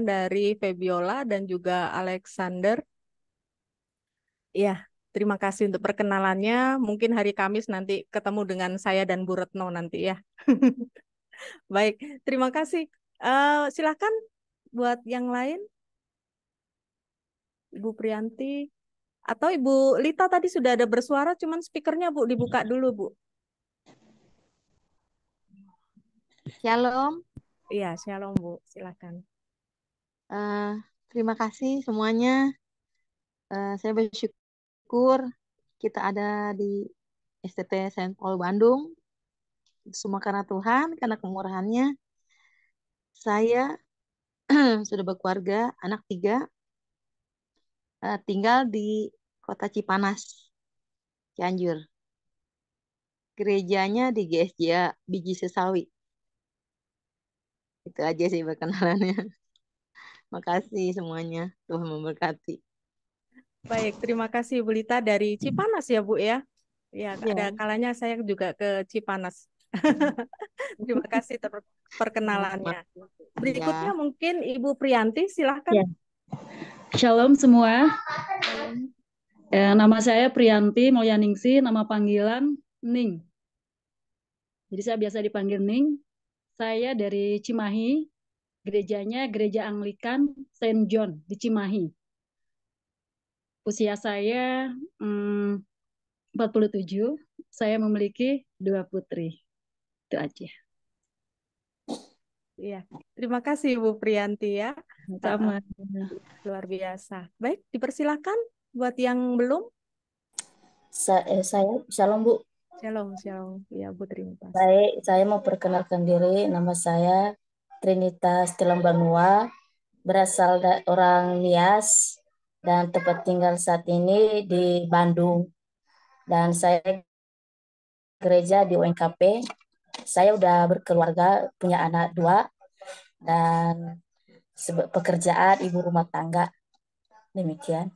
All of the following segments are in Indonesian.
dari Febiola dan juga Alexander. Ya, terima kasih untuk perkenalannya. Mungkin hari Kamis nanti ketemu dengan saya dan Bu Retno nanti ya. Baik, terima kasih. Silakan buat yang lain, Ibu Priyanti atau Ibu Lita tadi sudah ada bersuara, cuman speakernya Bu dibuka dulu Bu. Shalom, Iya, shalom Bu, silakan. eh, terima kasih semuanya. Saya bersyukur kita ada di STT Saint Paul Bandung. Semua karena Tuhan, karena kemurahannya. Saya sudah berkeluarga, anak 3, tinggal di kota Cipanas, Cianjur. Gerejanya di GSJ Biji Sesawi. Itu aja sih perkenalannya. Makasih semuanya. Tuhan memberkati. Baik, terima kasih Bu Lita dari Cipanas ya Bu ya. Ya, ada Ya, kalanya saya juga ke Cipanas. Terima kasih perkenalannya. Berikutnya ya. mungkin Ibu Priyanti, silahkan. Ya, Shalom semua. Shalom. Nama saya Priyanti Mulyaningsih, nama panggilan Ning. Jadi saya biasa dipanggil Ning. Saya dari Cimahi, gerejanya Gereja Anglikan Saint John di Cimahi. Usia saya 47, saya memiliki 2 putri. Itu aja. Iya, terima kasih Ibu Priyanti ya. Uh, Sama. Luar biasa. Baik, dipersilakan buat yang belum. Saya Shalom Bu. Shalom, shalom. Ya, Bu, terima kasih. Baik, saya mau perkenalkan diri. Nama saya Trinitas Telambanua, berasal dari orang Nias dan tempat tinggal saat ini di Bandung. Dan saya gereja di UNKP. Saya udah berkeluarga, punya anak 2 dan pekerjaan ibu rumah tangga. Demikian.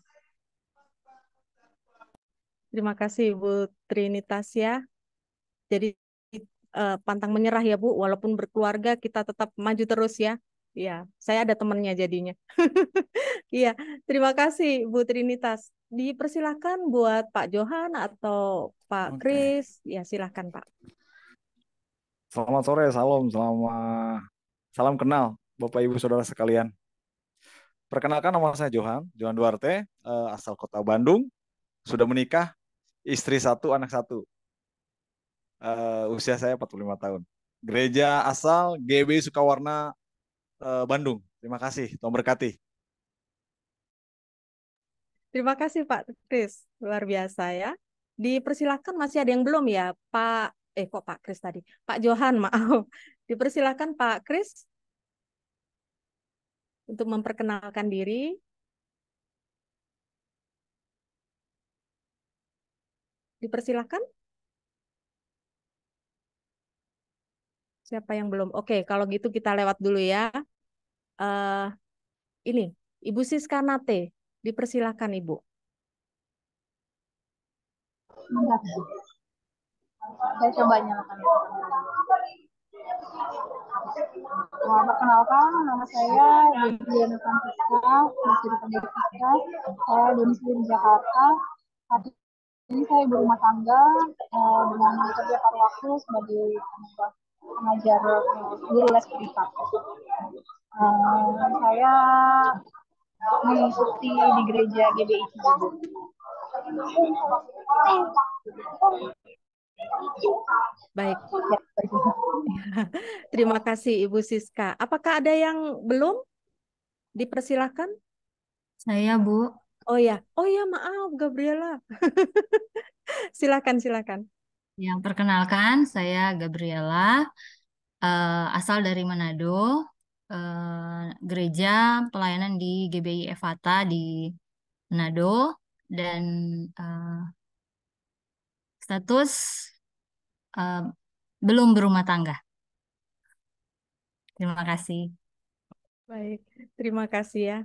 Terima kasih Ibu Trinitas ya. Jadi pantang menyerah ya Bu, walaupun berkeluarga kita tetap maju terus ya. Iya, saya ada temannya jadinya. Iya, terima kasih Bu Trinitas. Dipersilakan buat Pak Johan atau Pak Kris. Ya, silakan Pak. Selamat sore, salam kenal Bapak Ibu Saudara sekalian. Perkenalkan, nama saya Johan Duarte, asal kota Bandung, sudah menikah, istri 1, anak 1. Usia saya 45 tahun. Gereja asal GB Sukawarna, Bandung. Terima kasih, Tuhan berkati. Terima kasih Pak Kris, luar biasa ya. Dipersilakan masih ada yang belum ya, kok Pak Kris tadi, Pak Johan, maaf. Dipersilakan Pak Kris untuk memperkenalkan diri. Dipersilakan. Siapa yang belum? Oke, kalau gitu kita lewat dulu ya. eh ini, Ibu Siska Nate, dipersilakan Ibu. Saya coba nyalakan. Perkenalkan, nama saya Diana Francisca, masih dipanggil Francisca. Saya domisili di Jakarta. Saat ini saya berumah tangga dengan kerja paruh waktu sebagai pengajar guru les privat. Saya mengikuti di gereja GBI Cibubur. Baik. Terima kasih Ibu Siska. Apakah ada yang belum? Dipersilakan. Saya Bu. Oh ya, maaf Gabriela. Silakan. Yang perkenalkan saya Gabriela, asal dari Manado, gereja pelayanan di GBI Evata di Manado, dan status belum berumah tangga. Terima kasih. Baik, terima kasih ya.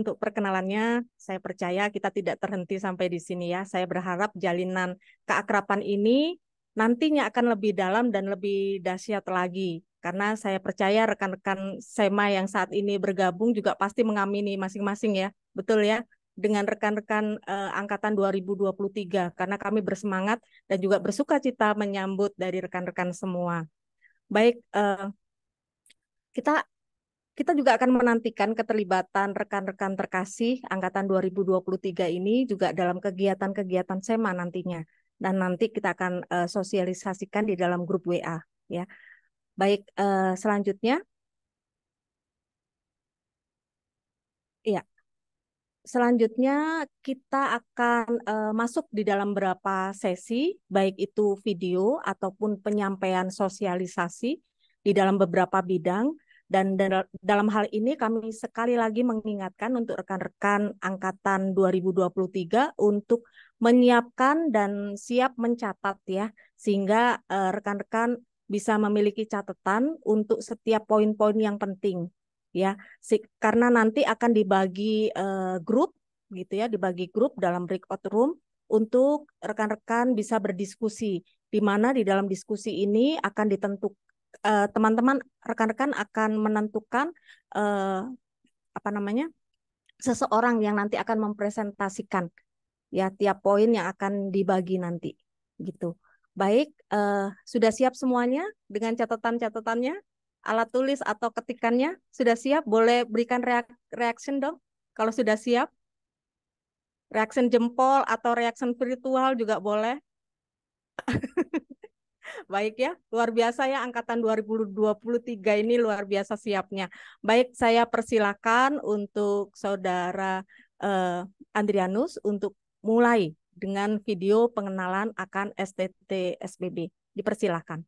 Untuk perkenalannya, saya percaya kita tidak terhenti sampai di sini ya. Saya berharap jalinan keakraban ini nantinya akan lebih dalam dan lebih dahsyat lagi. Karena saya percaya rekan-rekan SEMA yang saat ini bergabung juga pasti mengamini masing-masing ya. Betul ya? Dengan rekan-rekan angkatan 2023 karena kami bersemangat dan juga bersuka cita menyambut dari rekan-rekan semua. Baik, kita juga akan menantikan keterlibatan rekan-rekan terkasih angkatan 2023 ini juga dalam kegiatan-kegiatan SEMA nantinya. Dan nanti kita akan sosialisasikan di dalam grup WA ya. Baik, selanjutnya ya. Selanjutnya kita akan masuk di dalam beberapa sesi, baik itu video ataupun penyampaian sosialisasi di dalam beberapa bidang. Dan dalam hal ini kami sekali lagi mengingatkan untuk rekan-rekan angkatan 2023 untuk menyiapkan dan siap mencatat ya, sehingga rekan-rekan bisa memiliki catatan untuk setiap poin-poin yang penting. Ya, karena nanti akan dibagi grup gitu ya, dibagi grup dalam breakout room untuk rekan-rekan bisa berdiskusi, di mana di dalam diskusi ini akan ditentukan teman-teman rekan-rekan akan menentukan seseorang yang nanti akan mempresentasikan ya tiap poin yang akan dibagi nanti gitu. Baik, sudah siap semuanya dengan catatan-catatannya? Alat tulis atau ketikannya sudah siap? Boleh berikan reaction dong kalau sudah siap. Reaction jempol atau reaction virtual juga boleh. Baik ya, luar biasa ya angkatan 2023 ini luar biasa siapnya. Baik, saya persilakan untuk Saudara Andrianus untuk mulai dengan video pengenalan akan STT SBB. Dipersilakan.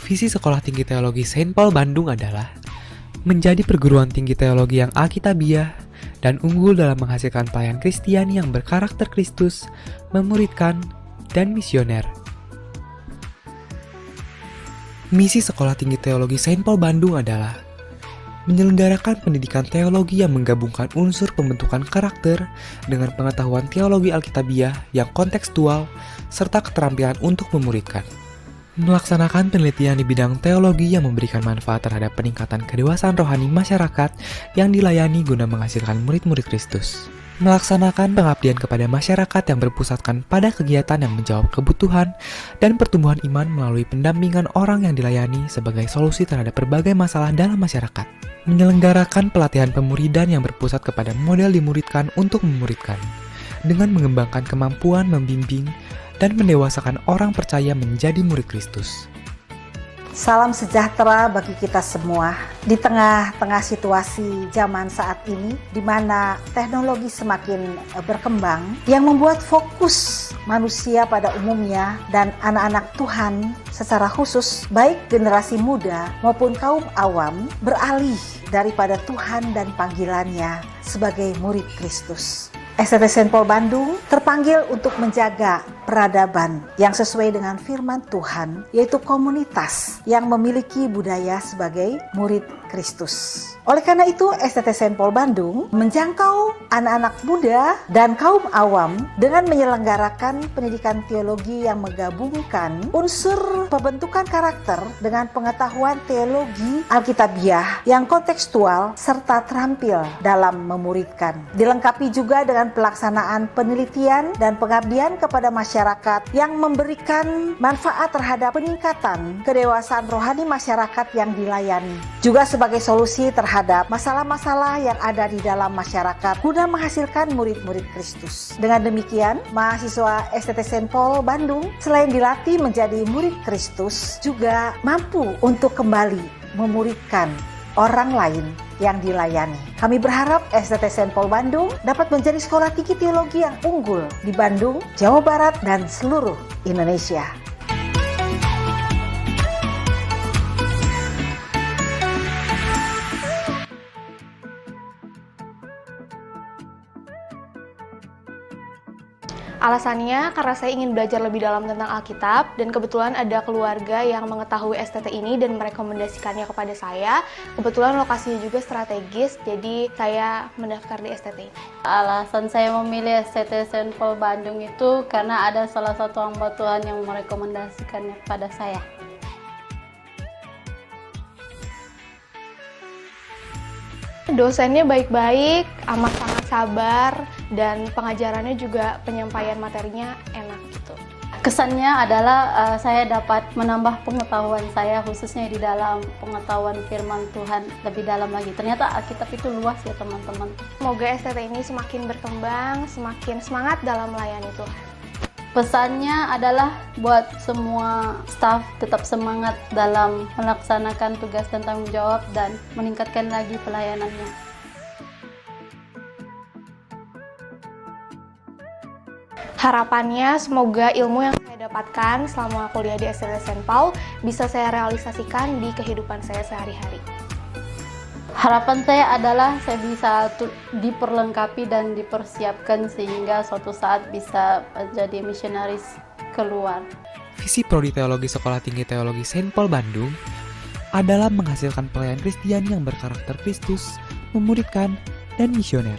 Visi Sekolah Tinggi Teologi Saint Paul Bandung adalah menjadi perguruan tinggi teologi yang alkitabiah dan unggul dalam menghasilkan pelayan Kristiani yang berkarakter Kristus, memuridkan, dan misioner. Misi Sekolah Tinggi Teologi Saint Paul Bandung adalah menyelenggarakan pendidikan teologi yang menggabungkan unsur pembentukan karakter dengan pengetahuan teologi alkitabiah yang kontekstual serta keterampilan untuk memuridkan. Melaksanakan penelitian di bidang teologi yang memberikan manfaat terhadap peningkatan kedewasaan rohani masyarakat yang dilayani guna menghasilkan murid-murid Kristus. Melaksanakan pengabdian kepada masyarakat yang berpusatkan pada kegiatan yang menjawab kebutuhan dan pertumbuhan iman melalui pendampingan orang yang dilayani sebagai solusi terhadap berbagai masalah dalam masyarakat. Menyelenggarakan pelatihan pemuridan yang berpusat kepada model dimuridkan untuk memuridkan, dengan mengembangkan kemampuan membimbing dan mendewasakan orang percaya menjadi murid Kristus. Salam sejahtera bagi kita semua. Di tengah-tengah situasi zaman saat ini, di mana teknologi semakin berkembang, yang membuat fokus manusia pada umumnya dan anak-anak Tuhan secara khusus, baik generasi muda maupun kaum awam, beralih daripada Tuhan dan panggilannya sebagai murid Kristus. STT Saint Paul Bandung terpanggil untuk menjaga peradaban yang sesuai dengan firman Tuhan, yaitu komunitas yang memiliki budaya sebagai murid Kristus. Oleh karena itu, STT Saint Paul Bandung menjangkau anak-anak muda dan kaum awam dengan menyelenggarakan pendidikan teologi yang menggabungkan unsur pembentukan karakter dengan pengetahuan teologi alkitabiah yang kontekstual serta terampil dalam memuridkan. Dilengkapi juga dengan pelaksanaan penelitian dan pengabdian kepada masyarakat masyarakat yang memberikan manfaat terhadap peningkatan kedewasaan rohani masyarakat yang dilayani. Juga sebagai solusi terhadap masalah-masalah yang ada di dalam masyarakat guna menghasilkan murid-murid Kristus. Dengan demikian, mahasiswa STT Saint Paul Bandung selain dilatih menjadi murid Kristus, juga mampu untuk kembali memuridkan orang lain yang dilayani. Kami berharap STT Saint Paul Bandung dapat menjadi sekolah tinggi teologi yang unggul di Bandung, Jawa Barat, dan seluruh Indonesia. Alasannya karena saya ingin belajar lebih dalam tentang Alkitab dan kebetulan ada keluarga yang mengetahui STT ini dan merekomendasikannya kepada saya. Kebetulan lokasinya juga strategis, jadi saya mendaftar di STT ini. Alasan saya memilih STT Saint Paul Bandung itu karena ada salah satu hamba Tuhan yang merekomendasikannya kepada saya. Dosennya baik-baik, amat sangat sabar, dan pengajarannya juga penyampaian materinya enak gitu. Kesannya adalah saya dapat menambah pengetahuan saya khususnya di dalam pengetahuan firman Tuhan lebih dalam lagi. Ternyata Alkitab itu luas ya teman-teman. Semoga STT ini semakin berkembang, semakin semangat dalam melayani Tuhan. Pesannya adalah buat semua staf tetap semangat dalam melaksanakan tugas dan tanggung jawab dan meningkatkan lagi pelayanannya. Harapannya semoga ilmu yang saya dapatkan selama kuliah di STT Saint Paul bisa saya realisasikan di kehidupan saya sehari-hari. Harapan saya adalah saya bisa diperlengkapi dan dipersiapkan sehingga suatu saat bisa menjadi misionaris keluar. Visi Prodi Teologi Sekolah Tinggi Teologi Saint Paul Bandung adalah menghasilkan pelayan Kristian yang berkarakter Kristus, memuridkan, dan misioner.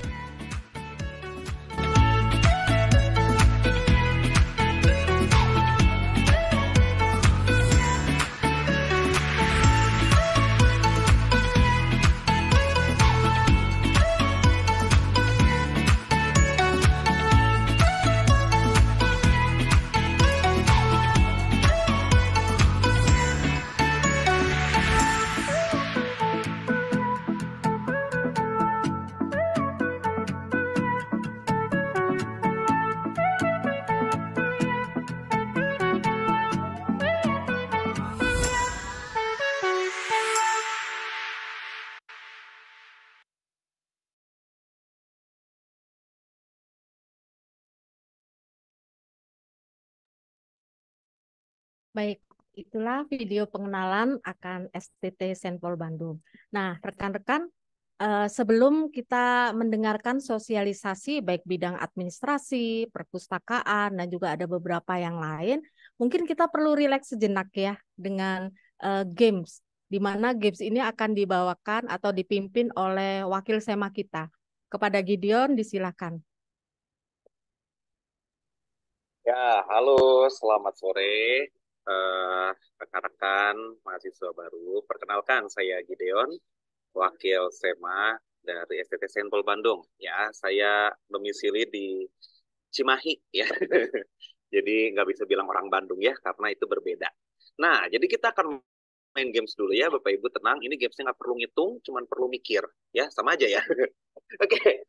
Baik, itulah video pengenalan akan STT Saint Paul Bandung. Nah, rekan-rekan, sebelum kita mendengarkan sosialisasi baik bidang administrasi, perpustakaan, dan juga ada beberapa yang lain, mungkin kita perlu rileks sejenak ya dengan games, di mana games ini akan dibawakan atau dipimpin oleh wakil SEMA kita. Kepada Gideon, disilakan. Ya, halo, selamat sore. Rekan-rekan mahasiswa baru, perkenalkan saya Gideon, wakil SEMA dari STT Saint Paul Bandung. Ya, saya domisili di Cimahi ya. Jadi nggak bisa bilang orang Bandung ya, karena itu berbeda. Nah, jadi kita akan main games dulu ya, Bapak Ibu tenang. Ini gamesnya nggak perlu ngitung, cuman perlu mikir ya, sama aja ya. Oke,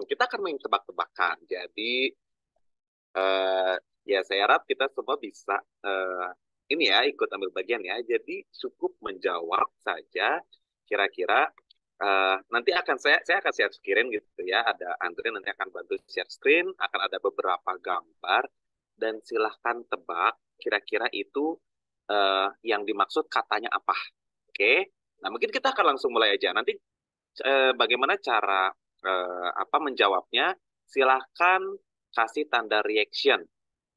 kita akan main tebak-tebakan. Jadi ya saya harap kita semua bisa ini ya ikut ambil bagian ya. Jadi cukup menjawab saja kira-kira nanti akan saya akan share screen gitu ya. Ada Andre nanti akan bantu share screen, akan ada beberapa gambar dan silahkan tebak kira-kira itu yang dimaksud katanya apa. Oke. Nah, mungkin kita akan langsung mulai aja. Nanti bagaimana cara menjawabnya? Silahkan kasih tanda reaction.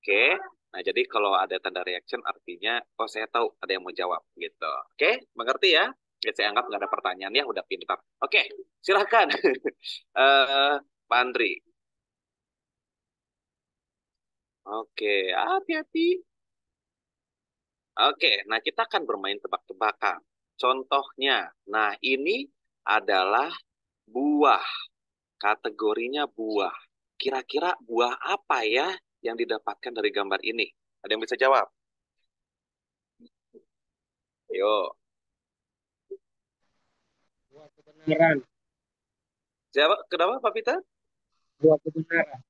Oke, nah jadi kalau ada tanda reaction artinya, oh saya tahu ada yang mau jawab gitu. Oke, mengerti ya? Ya saya anggap nggak ada pertanyaan ya, udah pintar. Oke, silahkan. Pak Andri. Oke, hati-hati. Oke, nah kita akan bermain tebak-tebakan. Contohnya, nah ini adalah buah. Kategorinya buah. Kira-kira buah apa ya yang didapatkan dari gambar ini? Ada yang bisa jawab? Yo, Buah kebenaran. siapa? Kenapa Pak Peter? Buah kebenaran.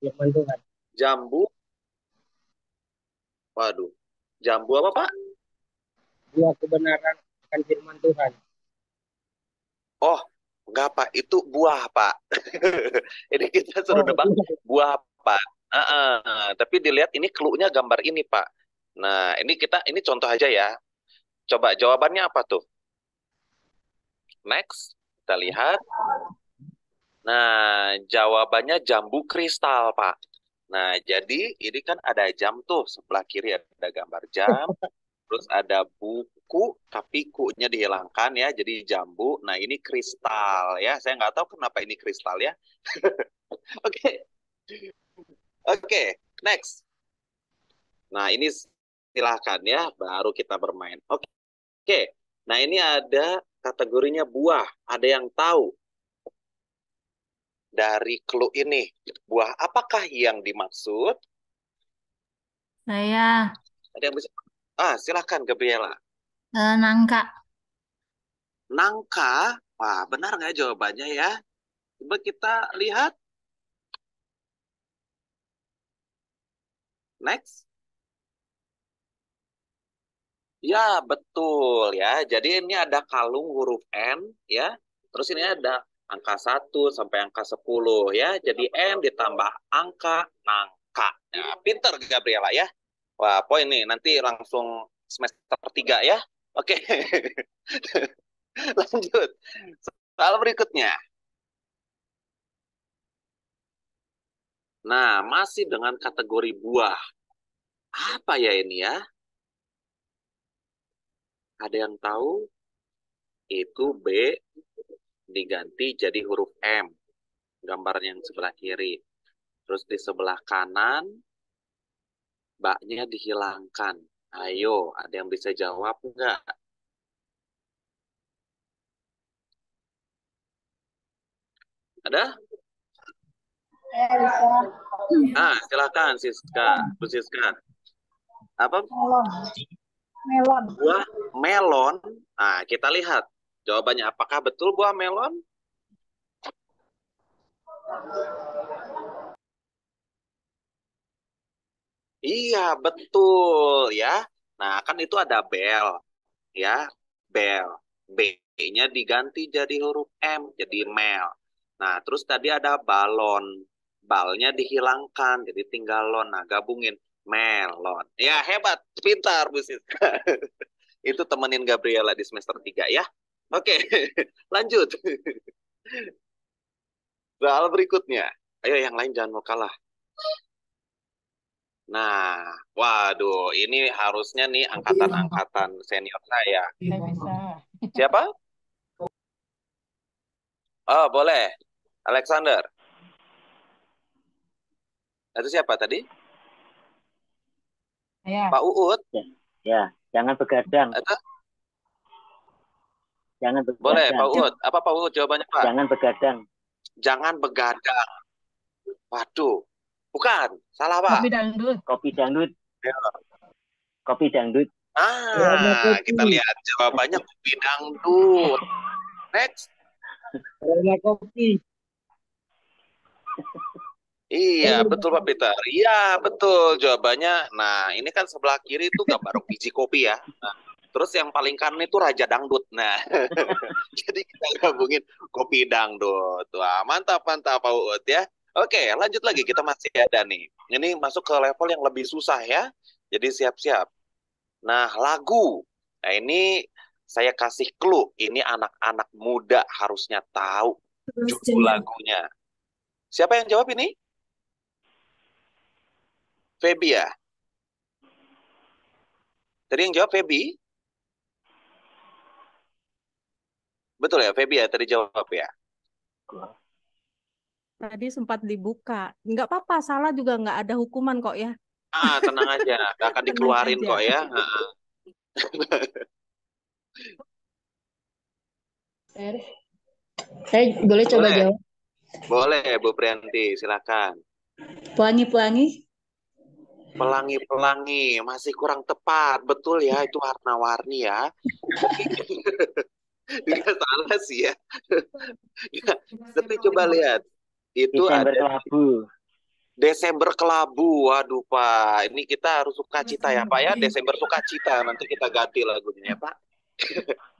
Firman Tuhan. Jambu. Waduh. Jambu apa Pak? Buah kebenaran akan firman Tuhan. Oh, enggak Pak. Itu buah Pak. Ini kita suruh nebak buah Pak. Tapi dilihat ini clue-nya gambar ini Pak. Nah, ini contoh aja ya. Coba jawabannya apa tuh? Next, kita lihat. Nah, jawabannya jambu kristal, Pak. Nah, jadi ini kan ada jam tuh, sebelah kiri ada gambar jam, terus ada buku, tapi ku-nya dihilangkan ya, jadi jambu. Nah, ini kristal ya. Saya nggak tahu kenapa ini kristal ya. Oke. Oke, next. Nah, ini silahkan ya, baru kita bermain. Oke. Nah, ini ada kategorinya buah. Ada yang tahu dari clue ini? Buah apakah yang dimaksud? Saya Ada yang bisa? Silahkan Gabriela. nangka. Nangka? Wah, benar nggak jawabannya ya? Coba kita lihat. Next. Ya, betul ya. Jadi ini ada kalung huruf N ya. Terus ini ada angka 1 sampai angka 10 ya. Jadi N ditambah angka nangka. Nah, pinter Gabriela ya. Wah, poin nih. Nanti langsung semester 3 ya. Oke. Lanjut. Soal berikutnya. Nah, masih dengan kategori buah. Apa ya ini ya? Ada yang tahu? Itu B diganti jadi huruf M. Gambar yang sebelah kiri. Terus di sebelah kanan, baknya dihilangkan. Ayo, ada yang bisa jawab nggak? Ada? Ya, bisa. Silakan Siska. Bu Siska. Apa? Melon. Melon. Buah melon. Nah, kita lihat. Jawabannya apakah betul buah melon? Iya, betul ya. Nah, kan itu ada bel ya. Bel. B-nya diganti jadi huruf M, jadi mel. Nah, terus tadi ada balon. Balnya dihilangkan, jadi tinggal lon. Nah, gabungin melon. Ya, hebat. Pintar, Bu Siska. Itu temenin Gabriela di semester 3 ya. Oke, lanjut. Soal berikutnya. Ayo yang lain jangan mau kalah. Nah, waduh, ini harusnya nih angkatan-angkatan senior saya. Saya bisa. Siapa? Oh, boleh. Alexander. Itu siapa tadi? Ya. Pak Uut. Ya, jangan begadang. Itu? Jangan begadang. Boleh, Pak Uut. Apa Pak Uut jawabannya, Pak? Jangan begadang. Jangan begadang. Waduh. Bukan. Salah, Pak. Kopi dangdut. Kopi dangdut. Ya. Kopi dangdut. Kita lihat jawabannya kopi dangdut. Next. Aroma kopi. Iya, betul Pak Peter. Iya, betul jawabannya. Nah, ini kan sebelah kiri itu gambar biji kopi ya. Nah, terus yang paling kanan itu Raja Dangdut. Nah, jadi kita gabungin kopi dangdut. Wah, mantap Pak Uut ya. Oke, lanjut lagi. Kita masih ada nih. Ini masuk ke level yang lebih susah ya. Jadi siap-siap. Nah, lagu. Nah, ini saya kasih clue. Ini anak-anak muda harusnya tahu judul lagunya. Siapa yang jawab ini? Feby ya? Tadi yang jawab Feby? Betul ya, Feby ya tadi jawab ya? Tadi sempat dibuka. Nggak apa-apa, salah juga nggak ada hukuman kok ya. Tenang aja. Nggak akan dikeluarin kok ya. Saya boleh coba jawab? Boleh, Bu Priyanti, silakan. Pelangi-pelangi. Pelangi-pelangi, masih kurang tepat. Betul ya, itu warna-warni ya. Nggak salah sih ya. Tapi coba lihat. Itu Desember ada Kelabu. Desember Kelabu. Waduh, Pak. Ini kita harus sukacita ya, Pak ya. Desember sukacita. Nanti kita ganti lagunya ya, Pak.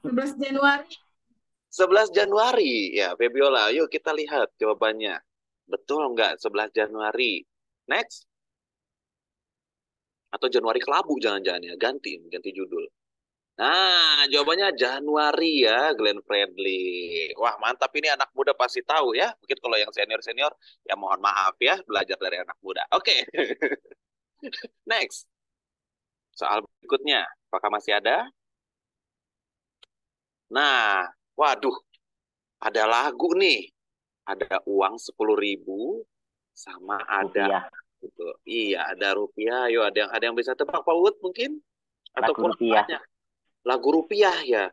11 Januari. 11 Januari. Ya, Febiola. Yuk kita lihat jawabannya. Betul nggak 11 Januari? Next. Atau Januari Kelabu jangan-jangan ya. Ganti judul. Nah, jawabannya Januari ya, Glenn Fredly. Wah, mantap, ini anak muda pasti tahu ya. Mungkin kalau yang senior-senior, ya mohon maaf ya, belajar dari anak muda. Oke. Next. Soal berikutnya, apakah masih ada? Nah, waduh, ada lagu nih. Ada uang 10.000 sama ada Rupiah. gitu. Iya, ada rupiah. Ayo, ada yang bisa tebak, Pak Wood mungkin? Atau Lagu kurang rupiah. banyak? Lagu rupiah ya.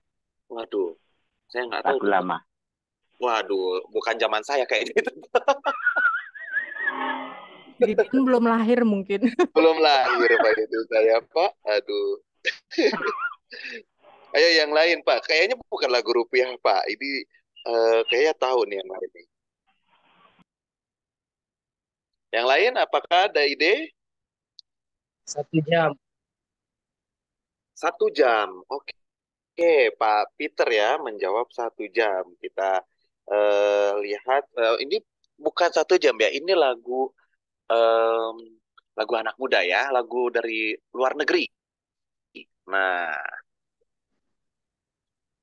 Waduh, saya nggak tahu Lagu tuh. lama. Waduh, bukan zaman saya kayak gitu. Didin belum lahir mungkin. Belum lahir Pak itu saya, Pak. Aduh. Ayo yang lain, Pak. Kayaknya bukan lagu rupiah, Pak. Ini kayaknya tahu nih yang lain nih. Yang lain, apakah ada ide? 1 jam. 1 jam. Oke, Pak Peter ya menjawab 1 jam. Kita lihat. Ini bukan 1 jam ya. Ini lagu lagu anak muda ya. Lagu dari luar negeri. Nah,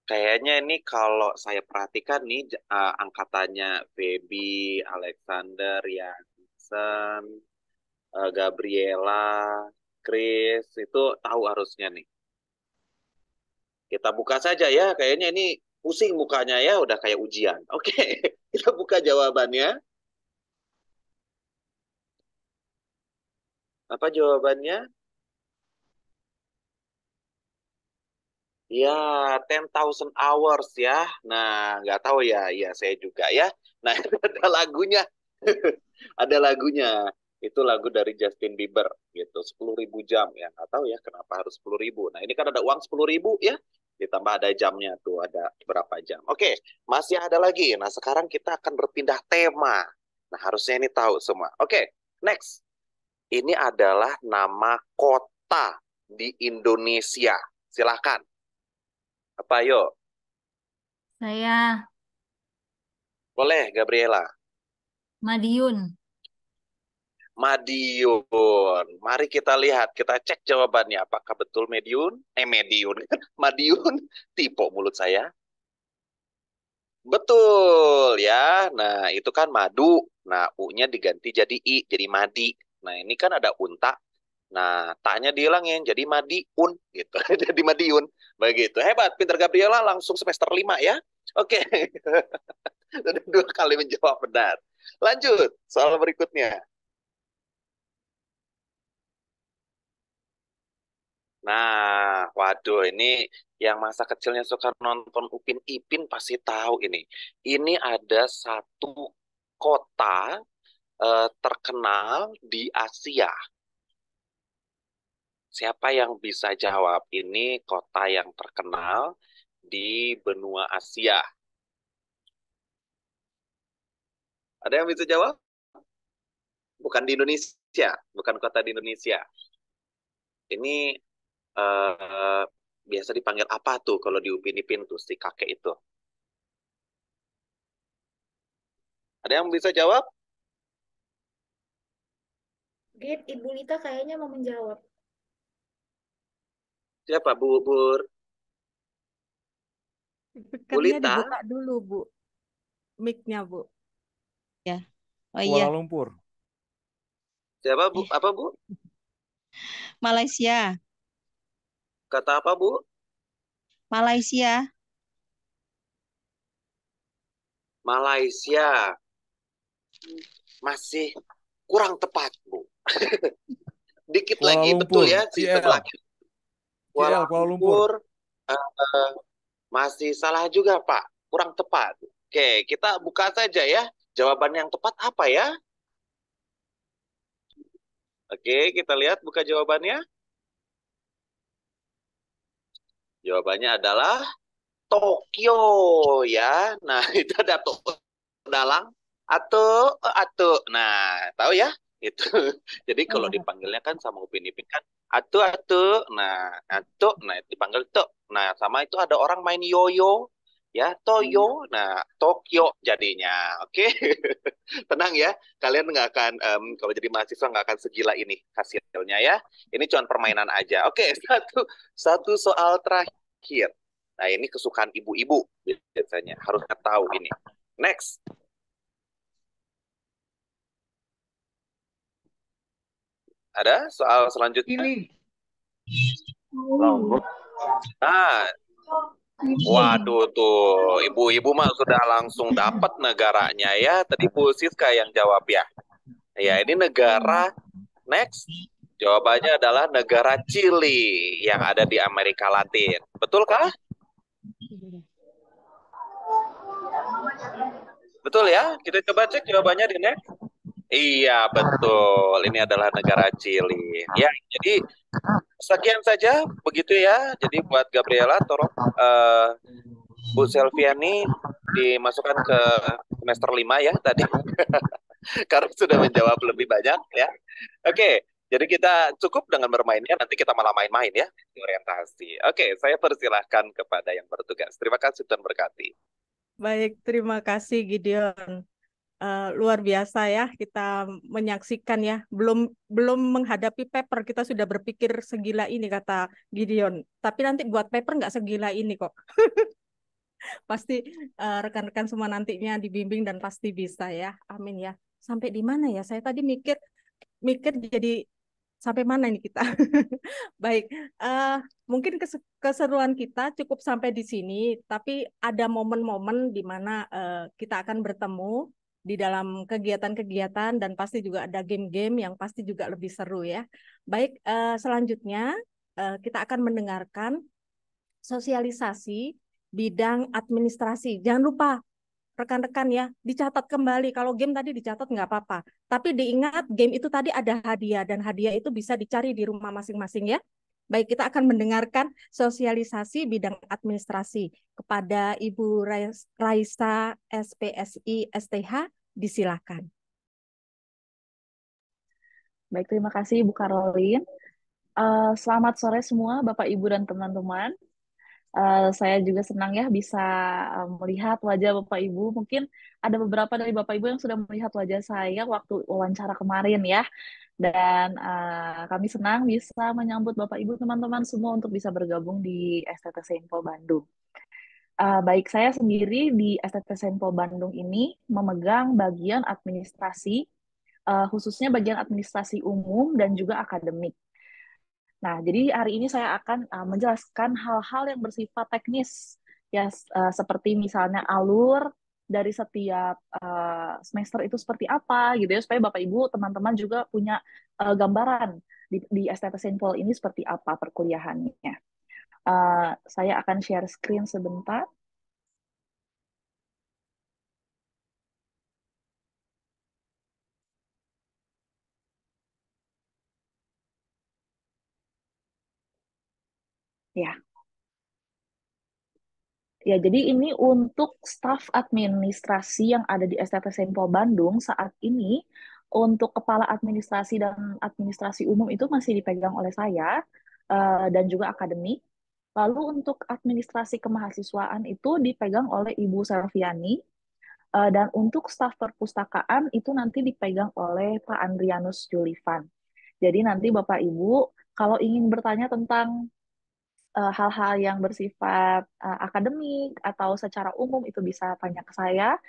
kayaknya ini kalau saya perhatikan nih angkatannya Feby, Alexander, Yansen, Gabriela, Chris itu tahu harusnya nih. Kita buka saja ya, kayaknya ini pusing mukanya ya, udah kayak ujian. Oke, kita buka jawabannya. Apa jawabannya? Ya, 10,000 hours ya. Nah, nggak tahu ya. Ya, saya juga ya. Nah, ada lagunya. Ada lagunya. Itu lagu dari Justin Bieber gitu. 10.000 jam ya. Nggak tahu ya kenapa harus 10.000. Nah, ini kan ada uang 10.000 ya. Ditambah ada jamnya tuh. Ada berapa jam. Oke, masih ada lagi. Nah, sekarang kita akan berpindah tema. Nah, harusnya ini tahu semua. Oke, next. Ini adalah nama kota di Indonesia. Silakan. Apa yuk? Saya Boleh, Gabriela. Madiun. Madiun. Mari kita lihat, kita cek jawabannya. Apakah betul Mediun? Mediun. Madiun. Tipe mulut saya. Betul ya. Nah, itu kan madu. Nah, U-nya diganti jadi I, jadi madi. Nah, ini kan ada unta. Nah, taknya dihilangin jadi Madiun gitu. Jadi Madiun. Begitu. Hebat, pinter Gabriela langsung semester 5 ya. Oke. Sudah 2 kali menjawab benar. Lanjut, soal berikutnya. Nah, waduh, ini yang masa kecilnya suka nonton Upin Ipin pasti tahu ini. Ini ada satu kota terkenal di Asia. Siapa yang bisa jawab? Ini kota yang terkenal di benua Asia. Ada yang bisa jawab? Bukan di Indonesia, bukan kota di Indonesia. Ini biasa dipanggil apa tuh kalau di Upin Ipin tuh si kakek itu? Ada yang bisa jawab? Dit, Ibu Lita kayaknya mau menjawab. Siapa Bu Bur? Bu Speakernya Lita? dibuka dulu, Bu. Mic-nya, Bu. Ya. Oh Kuala iya, Lumpur. Siapa Bu? Apa Bu? Malaysia. Kata apa Bu? Malaysia. Malaysia. Masih kurang tepat Bu. Dikit Kuala lagi, Lumpur. betul ya? Sistem KL. lagi. Kuala Kuala Lumpur. Lumpur. Masih salah juga Pak. Kurang tepat. Oke, kita buka saja ya. Jawaban yang tepat apa ya? Oke, kita lihat buka jawabannya. Jawabannya adalah Tokyo ya. Nah, itu ada dalang atau nah tahu ya itu. Jadi kalau dipanggilnya kan sama Upin Ipin kan atu nah itu dipanggil tuh. Nah sama itu ada orang main yoyo ya toyo, nah Tokyo jadinya. Oke. Tenang ya, kalian nggak akan kalau jadi mahasiswa nggak akan segila ini hasilnya ya. Ini cuma permainan aja. Oke. Satu soal terakhir. Nah, ini kesukaan ibu-ibu biasanya. Harusnya tahu ini. Next. Ada soal selanjutnya? Nah, waduh tuh. Ibu-ibu mah sudah langsung dapat negaranya ya. Tadi Bu Siska yang jawab ya. Ya, ini negara. Next. Jawabannya adalah negara Chili yang ada di Amerika Latin. Betulkah? Betul ya? Kita coba cek jawabannya di next. Iya, betul. Ini adalah negara Chili. Ya, jadi sekian saja begitu ya. Jadi buat Gabriela, tolong Bu Selviani dimasukkan ke semester 5 ya tadi. Karena sudah menjawab lebih banyak ya. Oke, jadi kita cukup dengan bermainnya. Nanti kita malah main-main ya di orientasi. Oke, saya persilahkan kepada yang bertugas. Terima kasih dan berkati. Baik, terima kasih Gideon. Luar biasa ya kita menyaksikan ya. Belum menghadapi paper kita sudah berpikir segila ini kata Gideon. Tapi nanti buat paper nggak segila ini kok. Pasti rekan-rekan semua nantinya dibimbing dan pasti bisa ya. Amin ya. Sampai di mana ya? Saya tadi mikir jadi sampai mana ini kita? Baik, mungkin keseruan kita cukup sampai di sini, tapi ada momen-momen di mana kita akan bertemu di dalam kegiatan-kegiatan dan pasti juga ada game-game yang pasti juga lebih seru ya. Baik, selanjutnya kita akan mendengarkan sosialisasi bidang administrasi. Jangan lupa rekan-rekan ya, dicatat kembali. Kalau game tadi dicatat nggak apa-apa. Tapi diingat game itu tadi ada hadiah dan hadiah itu bisa dicari di rumah masing-masing ya. Baik, kita akan mendengarkan sosialisasi bidang administrasi kepada Ibu Raisa SPSI STH. Disilakan. Baik, terima kasih Ibu Karolin. Selamat sore semua Bapak Ibu dan teman-teman. Saya juga senang ya bisa melihat wajah Bapak Ibu. Mungkin ada beberapa dari Bapak Ibu yang sudah melihat wajah saya waktu wawancara kemarin ya. Dan kami senang bisa menyambut Bapak Ibu teman-teman semua untuk bisa bergabung di STT Sainpol Bandung. Baik, saya sendiri di STT Sainpol Bandung ini memegang bagian administrasi, khususnya bagian administrasi umum dan juga akademik. Nah, jadi hari ini saya akan menjelaskan hal-hal yang bersifat teknis, ya seperti misalnya alur dari setiap semester itu seperti apa, gitu ya, supaya Bapak Ibu teman-teman juga punya gambaran di STT Sainpol ini seperti apa perkuliahannya. Saya akan share screen sebentar. Ya. Ya, jadi ini untuk staf administrasi yang ada di STT Sainpol Bandung saat ini, untuk kepala administrasi dan administrasi umum itu masih dipegang oleh saya dan juga akademik. Lalu untuk administrasi kemahasiswaan itu dipegang oleh Ibu Selviani, dan untuk staf perpustakaan itu nanti dipegang oleh Pak Andrianus Julivan. Jadi nanti Bapak Ibu kalau ingin bertanya tentang hal-hal yang bersifat akademik atau secara umum itu bisa tanya ke saya.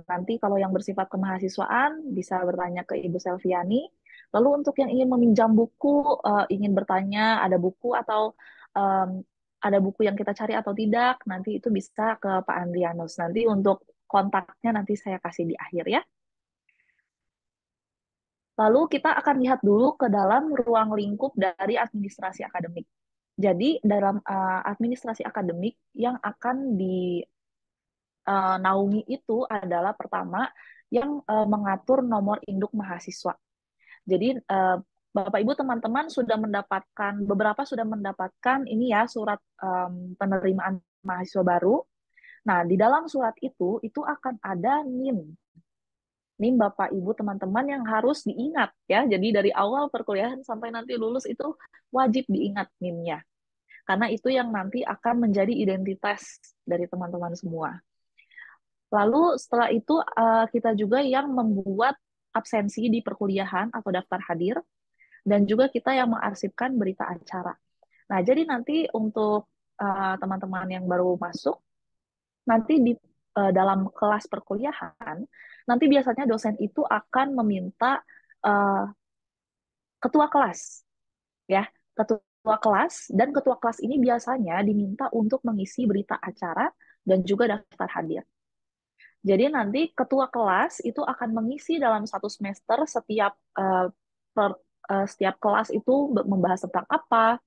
Nanti kalau yang bersifat kemahasiswaan bisa bertanya ke Ibu Selviani. Lalu untuk yang ingin meminjam buku, ingin bertanya ada buku atau ada buku yang kita cari atau tidak, nanti itu bisa ke Pak Andrianus. Nanti untuk kontaknya nanti saya kasih di akhir ya. Lalu kita akan lihat dulu ke dalam ruang lingkup dari administrasi akademik. Jadi dalam administrasi akademik yang akan dinaungi itu adalah pertama yang mengatur nomor induk mahasiswa. Jadi Bapak Ibu teman-teman beberapa sudah mendapatkan ini ya surat penerimaan mahasiswa baru. Nah, di dalam surat itu akan ada NIM. NIM Bapak Ibu teman-teman yang harus diingat ya. Jadi dari awal perkuliahan sampai nanti lulus itu wajib diingat NIM-nya. Karena itu yang nanti akan menjadi identitas dari teman-teman semua. Lalu setelah itu kita juga yang membuat absensi di perkuliahan atau daftar hadir, dan juga kita yang mengarsipkan berita acara. Nah, jadi nanti untuk teman-teman yang baru masuk, nanti di dalam kelas perkuliahan, nanti biasanya dosen itu akan meminta ketua kelas, ya, ketua kelas, dan ketua kelas ini biasanya diminta untuk mengisi berita acara dan juga daftar hadir. Jadi nanti ketua kelas itu akan mengisi dalam satu semester setiap kelas itu membahas tentang apa,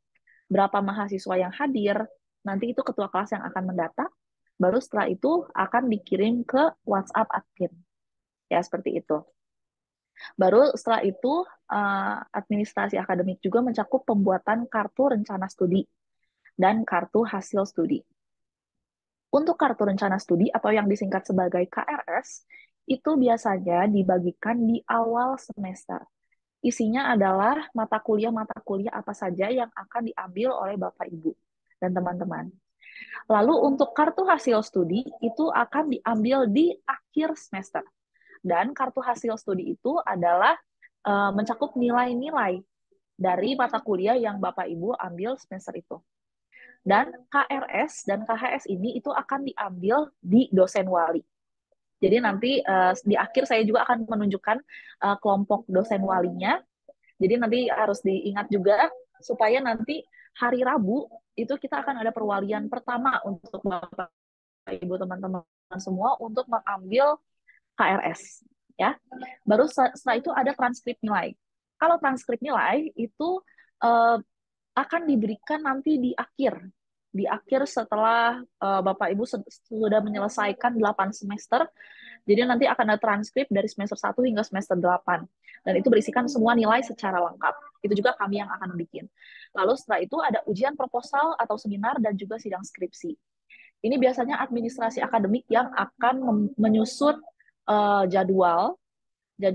berapa mahasiswa yang hadir, nanti itu ketua kelas yang akan mendata, baru setelah itu akan dikirim ke WhatsApp admin. Ya, seperti itu. Baru setelah itu administrasi akademik juga mencakup pembuatan kartu rencana studi dan kartu hasil studi. Untuk kartu rencana studi atau yang disingkat sebagai KRS, itu biasanya dibagikan di awal semester. Isinya adalah mata kuliah apa saja yang akan diambil oleh Bapak Ibu dan teman-teman. Lalu untuk kartu hasil studi itu akan diambil di akhir semester. Dan kartu hasil studi itu adalah mencakup nilai-nilai dari mata kuliah yang Bapak Ibu ambil semester itu. Dan KRS dan KHS ini itu akan diambil di dosen wali. Jadi nanti di akhir saya juga akan menunjukkan kelompok dosen walinya. Jadi nanti harus diingat juga supaya nanti hari Rabu itu kita akan ada perwalian pertama untuk Bapak Ibu teman-teman semua untuk mengambil KRS, ya. Baru setelah itu ada transkrip nilai. Kalau transkrip nilai itu akan diberikan nanti di akhir setelah Bapak Ibu sudah menyelesaikan 8 semester. Jadi nanti akan ada transkrip dari semester 1 hingga semester 8. Dan itu berisikan semua nilai secara lengkap. Itu juga kami yang akan bikin. Lalu setelah itu ada ujian proposal atau seminar dan juga sidang skripsi. Ini biasanya administrasi akademik yang akan menyusun jadwal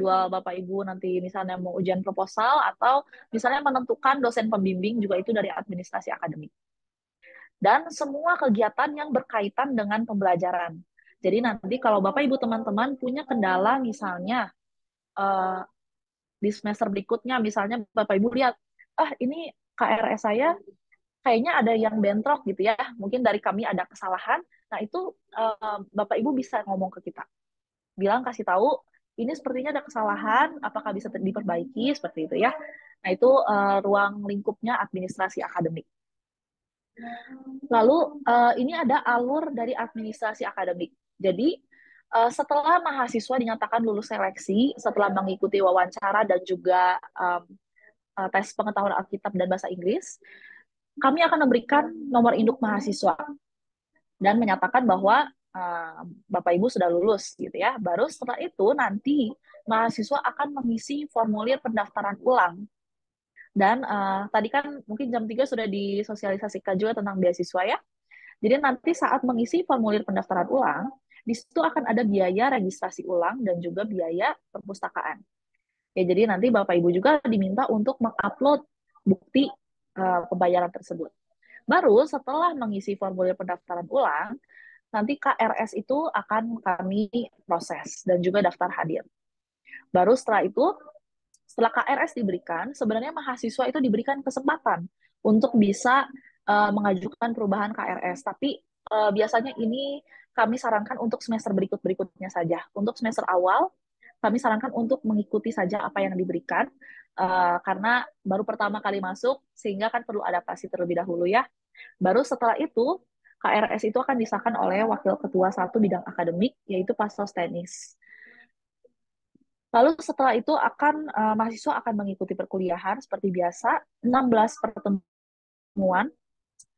Bapak Ibu nanti misalnya mau ujian proposal atau misalnya menentukan dosen pembimbing juga itu dari administrasi akademik. Dan semua kegiatan yang berkaitan dengan pembelajaran. Jadi nanti kalau Bapak Ibu teman-teman punya kendala misalnya di semester berikutnya misalnya Bapak Ibu lihat, ini KRS saya kayaknya ada yang bentrok gitu ya, mungkin dari kami ada kesalahan, nah itu Bapak Ibu bisa ngomong ke kita. Bilang, kasih tahu, ini sepertinya ada kesalahan, apakah bisa diperbaiki, seperti itu ya. Nah, itu ruang lingkupnya administrasi akademik. Lalu, ini ada alur dari administrasi akademik. Jadi, setelah mahasiswa dinyatakan lulus seleksi, setelah mengikuti wawancara dan juga tes pengetahuan Alkitab dan Bahasa Inggris, kami akan memberikan nomor induk mahasiswa dan menyatakan bahwa Bapak Ibu sudah lulus gitu ya. Baru setelah itu nanti mahasiswa akan mengisi formulir pendaftaran ulang. Dan tadi kan mungkin jam 3 sudah disosialisasikan juga tentang beasiswa ya. Jadi nanti saat mengisi formulir pendaftaran ulang, di situ akan ada biaya registrasi ulang dan juga biaya perpustakaan. Ya, jadi nanti Bapak Ibu juga diminta untuk mengupload bukti pembayaran tersebut. Baru setelah mengisi formulir pendaftaran ulang, nanti KRS itu akan kami proses dan juga daftar hadir. Baru setelah itu, setelah KRS diberikan, sebenarnya mahasiswa itu diberikan kesempatan untuk bisa mengajukan perubahan KRS. Tapi biasanya ini kami sarankan untuk semester berikutnya saja. Untuk semester awal, kami sarankan untuk mengikuti saja apa yang diberikan, karena baru pertama kali masuk, sehingga kan perlu adaptasi terlebih dahulu ya. Baru setelah itu, KRS itu akan disahkan oleh Wakil Ketua 1 Bidang Akademik, yaitu Pak Sostenis. Lalu setelah itu mahasiswa akan mengikuti perkuliahan seperti biasa, 16 pertemuan,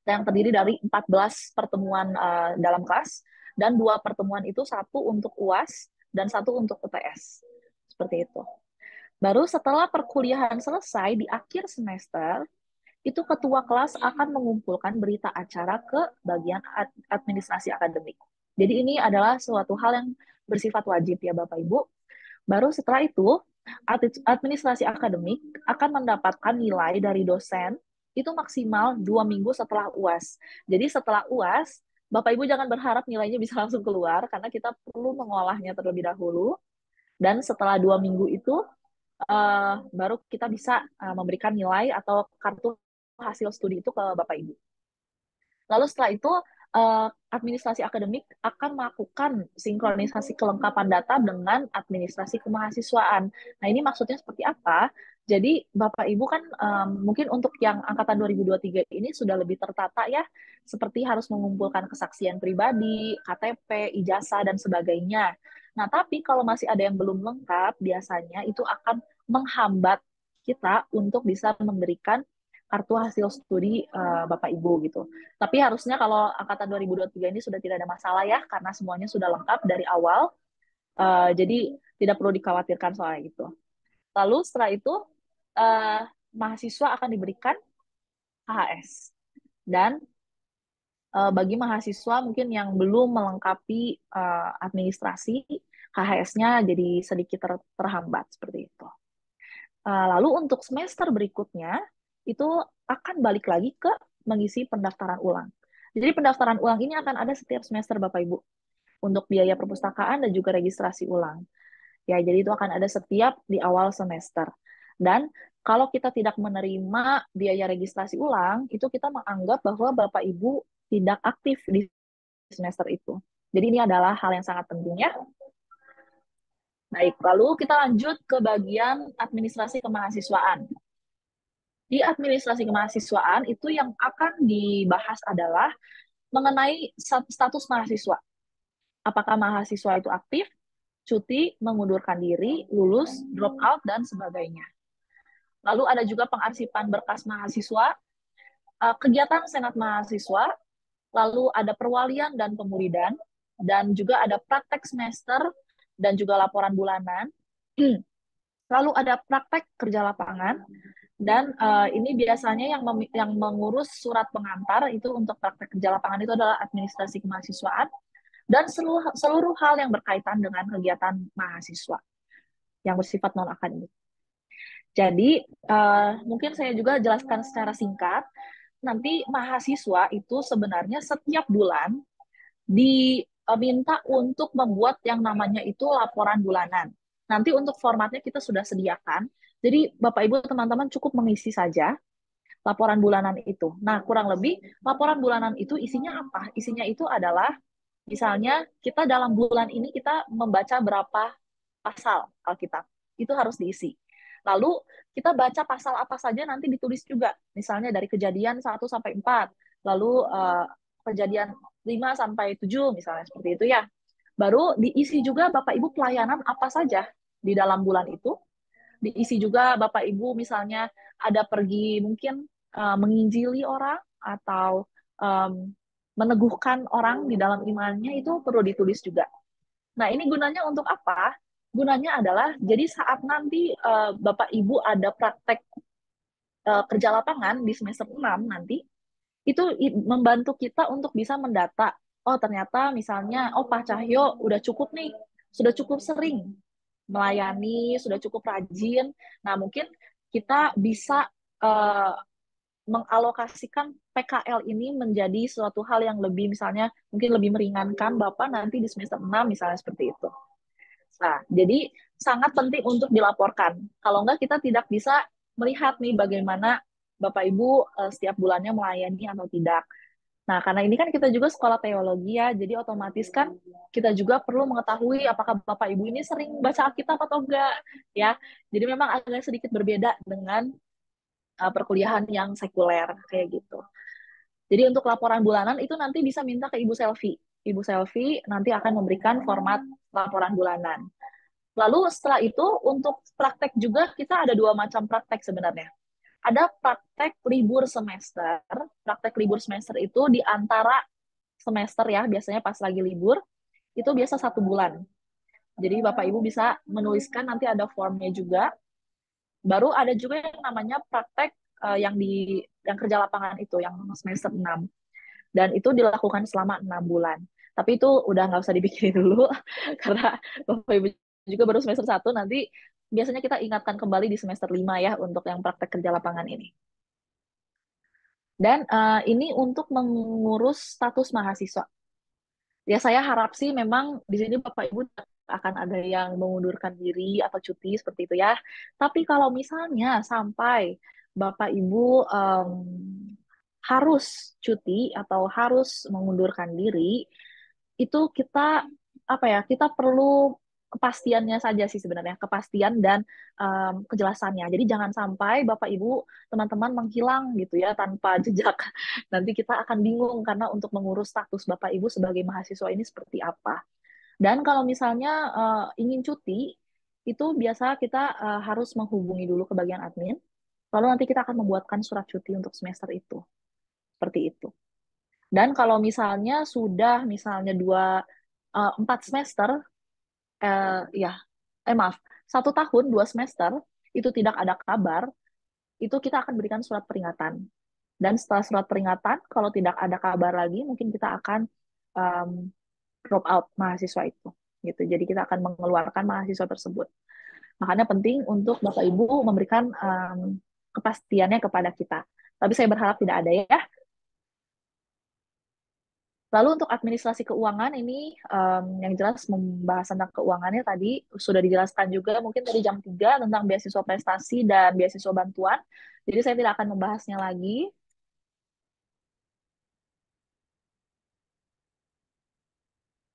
yang terdiri dari 14 pertemuan dalam kelas, dan 2 pertemuan itu 1 untuk UAS, dan 1 untuk UTS. Seperti itu. Baru setelah perkuliahan selesai di akhir semester, itu ketua kelas akan mengumpulkan berita acara ke bagian administrasi akademik. Jadi ini adalah suatu hal yang bersifat wajib ya Bapak Ibu. Baru setelah itu, administrasi akademik akan mendapatkan nilai dari dosen itu maksimal 2 minggu setelah UAS. Jadi setelah UAS, Bapak Ibu jangan berharap nilainya bisa langsung keluar, karena kita perlu mengolahnya terlebih dahulu. Dan setelah 2 minggu itu, baru kita bisa memberikan nilai atau kartu hasil studi itu ke Bapak Ibu. Lalu setelah itu, administrasi akademik akan melakukan sinkronisasi kelengkapan data dengan administrasi kemahasiswaan. Nah, ini maksudnya seperti apa? Jadi, Bapak Ibu kan mungkin untuk yang angkatan 2023 ini sudah lebih tertata ya, seperti harus mengumpulkan kesaksian pribadi, KTP, ijazah, dan sebagainya. Nah, tapi kalau masih ada yang belum lengkap, biasanya itu akan menghambat kita untuk bisa memberikan kartu hasil studi Bapak Ibu gitu. Tapi harusnya kalau angkatan 2023 ini sudah tidak ada masalah ya, karena semuanya sudah lengkap dari awal. Jadi tidak perlu dikhawatirkan soal itu. Lalu setelah itu, mahasiswa akan diberikan KHS. Dan bagi mahasiswa mungkin yang belum melengkapi administrasi, KHS-nya jadi sedikit terhambat seperti itu. Lalu untuk semester berikutnya, itu akan balik lagi ke mengisi pendaftaran ulang. Jadi pendaftaran ulang ini akan ada setiap semester Bapak Ibu, untuk biaya perpustakaan dan juga registrasi ulang. Ya, jadi itu akan ada setiap di awal semester. Dan kalau kita tidak menerima biaya registrasi ulang, itu kita menganggap bahwa Bapak Ibu tidak aktif di semester itu. Jadi ini adalah hal yang sangat penting ya. Baik, lalu kita lanjut ke bagian administrasi kemahasiswaan. Di administrasi kemahasiswaan itu yang akan dibahas adalah mengenai status mahasiswa. Apakah mahasiswa itu aktif, cuti, mengundurkan diri, lulus, drop out, dan sebagainya. Lalu ada juga pengarsipan berkas mahasiswa, kegiatan senat mahasiswa, lalu ada perwalian dan pemuridan, dan juga ada praktek semester, dan juga laporan bulanan. Lalu ada praktek kerja lapangan, dan ini biasanya yang mengurus surat pengantar itu untuk praktek kerja lapangan itu adalah administrasi kemahasiswaan, dan seluruh hal yang berkaitan dengan kegiatan mahasiswa yang bersifat non-akademik. Jadi mungkin saya juga jelaskan secara singkat, nanti mahasiswa itu sebenarnya setiap bulan diminta untuk membuat yang namanya itu laporan bulanan. Nanti untuk formatnya kita sudah sediakan, jadi Bapak Ibu teman-teman cukup mengisi saja laporan bulanan itu. Nah, kurang lebih laporan bulanan itu isinya apa? Isinya itu adalah misalnya kita dalam bulan ini kita membaca berapa pasal Alkitab. Itu harus diisi. Lalu kita baca pasal apa saja nanti ditulis juga. Misalnya dari Kejadian 1 sampai 4, lalu Kejadian 5 sampai 7 misalnya seperti itu ya. Baru diisi juga Bapak Ibu pelayanan apa saja di dalam bulan itu. Diisi juga Bapak Ibu misalnya ada pergi mungkin menginjili orang atau meneguhkan orang di dalam imannya, itu perlu ditulis juga. Nah, ini gunanya untuk apa? Gunanya adalah jadi saat nanti Bapak Ibu ada praktek kerja lapangan di semester 6 nanti, itu membantu kita untuk bisa mendata, oh ternyata misalnya, oh Pak Cahyo udah cukup nih, sudah cukup sering melayani, sudah cukup rajin. Nah, mungkin kita bisa mengalokasikan PKL ini menjadi suatu hal yang lebih, misalnya mungkin lebih meringankan Bapak nanti di semester 6 misalnya seperti itu. Nah, jadi sangat penting untuk dilaporkan. Kalau enggak kita tidak bisa melihat nih bagaimana Bapak Ibu setiap bulannya melayani atau tidak. Nah, karena ini kan kita juga sekolah teologi ya, jadi otomatis kan kita juga perlu mengetahui apakah Bapak Ibu ini sering baca Alkitab atau enggak, ya. Jadi memang agak sedikit berbeda dengan perkuliahan yang sekuler, kayak gitu. Jadi untuk laporan bulanan itu nanti bisa minta ke Ibu Selvi. Ibu Selvi nanti akan memberikan format laporan bulanan. Lalu setelah itu untuk praktek juga kita ada 2 macam praktek sebenarnya. Ada praktek libur semester. Praktek libur semester itu di antara semester ya, biasanya pas lagi libur, itu biasa 1 bulan. Jadi Bapak Ibu bisa menuliskan, nanti ada formnya juga. Baru ada juga yang namanya praktek yang kerja lapangan itu, yang semester 6. Dan itu dilakukan selama 6 bulan. Tapi itu udah nggak usah dipikirin dulu, karena Bapak Ibu juga baru semester 1, nanti biasanya kita ingatkan kembali di semester 5 ya, untuk yang praktek kerja lapangan ini. Dan ini untuk mengurus status mahasiswa. Ya saya harap sih memang di sini Bapak Ibu akan ada yang mengundurkan diri atau cuti seperti itu ya. Tapi kalau misalnya sampai Bapak Ibu harus cuti atau harus mengundurkan diri, itu kita apa ya? Kita perlu kepastiannya saja sih sebenarnya, kepastian dan kejelasannya. Jadi jangan sampai Bapak Ibu teman-teman menghilang gitu ya tanpa jejak. Nanti kita akan bingung karena untuk mengurus status Bapak Ibu sebagai mahasiswa ini seperti apa. Dan kalau misalnya ingin cuti, itu biasa kita harus menghubungi dulu ke bagian admin. Lalu nanti kita akan membuatkan surat cuti untuk semester itu. Seperti itu. Dan kalau misalnya sudah misalnya 4 semester, ya, maaf, 1 tahun 2 semester itu tidak ada kabar, itu kita akan berikan surat peringatan. Dan setelah surat peringatan, kalau tidak ada kabar lagi, mungkin kita akan drop out mahasiswa itu. Gitu. Jadi kita akan mengeluarkan mahasiswa tersebut. Makanya penting untuk Bapak Ibu memberikan kepastiannya kepada kita. Tapi saya berharap tidak ada ya. Lalu untuk administrasi keuangan ini yang jelas membahas tentang keuangannya tadi sudah dijelaskan juga mungkin dari jam 3 tentang beasiswa prestasi dan beasiswa bantuan. Jadi saya tidak akan membahasnya lagi.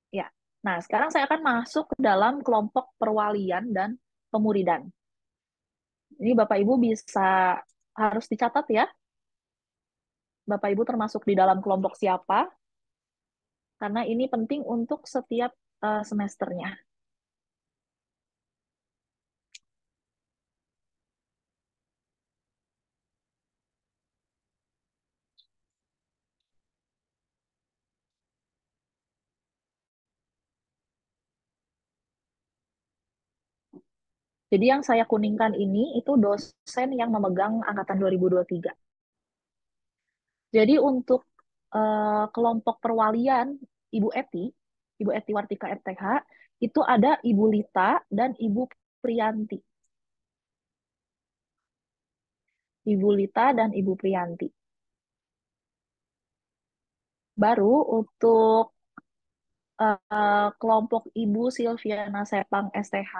Ya. Nah, sekarang saya akan masuk ke dalam kelompok perwalian dan pemuridan. Ini Bapak Ibu harus dicatat ya. Bapak Ibu termasuk di dalam kelompok siapa? Karena ini penting untuk setiap semesternya. Jadi yang saya kuningkan ini itu dosen yang memegang angkatan 2023. Jadi untuk kelompok perwalian Ibu Eti Wartika RTH, itu ada Ibu Lita dan Ibu Priyanti. Ibu Lita dan Ibu Priyanti. Baru untuk kelompok Ibu Silviana Sepang STH,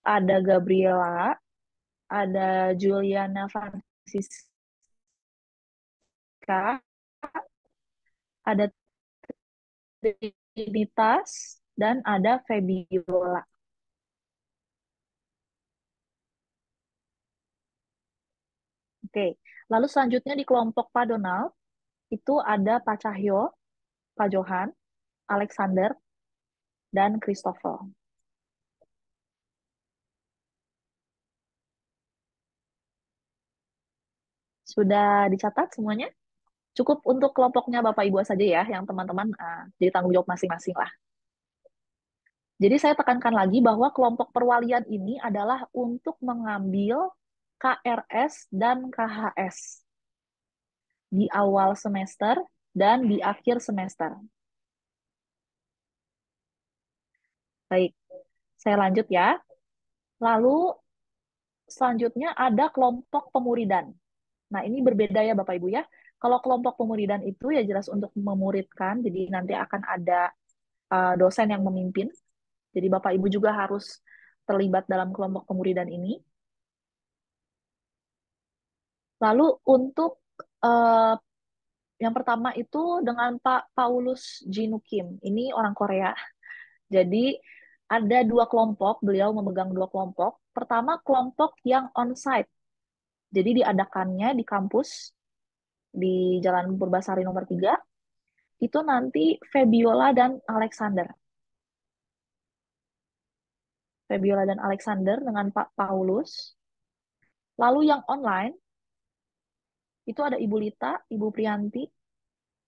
ada Gabriela, ada Juliana Francisca, ada Trinitas, dan ada Febiola. Oke, lalu selanjutnya di kelompok Pak Donald, itu ada Pak Cahyo, Pak Johan, Alexander, dan Christopher. Sudah dicatat semuanya? Cukup untuk kelompoknya Bapak Ibu saja ya, yang teman-teman jadi tanggung jawab masing-masing lah. Jadi saya tekankan lagi bahwa kelompok perwalian ini adalah untuk mengambil KRS dan KHS di awal semester dan di akhir semester. Baik, saya lanjut ya. Lalu selanjutnya ada kelompok pemuridan. Nah, ini berbeda ya Bapak Ibu ya. Kalau kelompok pemuridan itu ya jelas untuk memuridkan, jadi nanti akan ada dosen yang memimpin. Jadi Bapak Ibu juga harus terlibat dalam kelompok pemuridan ini. Lalu untuk yang pertama itu dengan Pak Paulus Jinukim. Ini orang Korea. Jadi ada 2 kelompok, beliau memegang 2 kelompok. Pertama kelompok yang on-site. Jadi diadakannya di kampus di Jalan Purbasari nomor 3. Itu nanti Febiola dan Alexander. Febiola dan Alexander dengan Pak Paulus. Lalu yang online, itu ada Ibu Lita, Ibu Priyanti,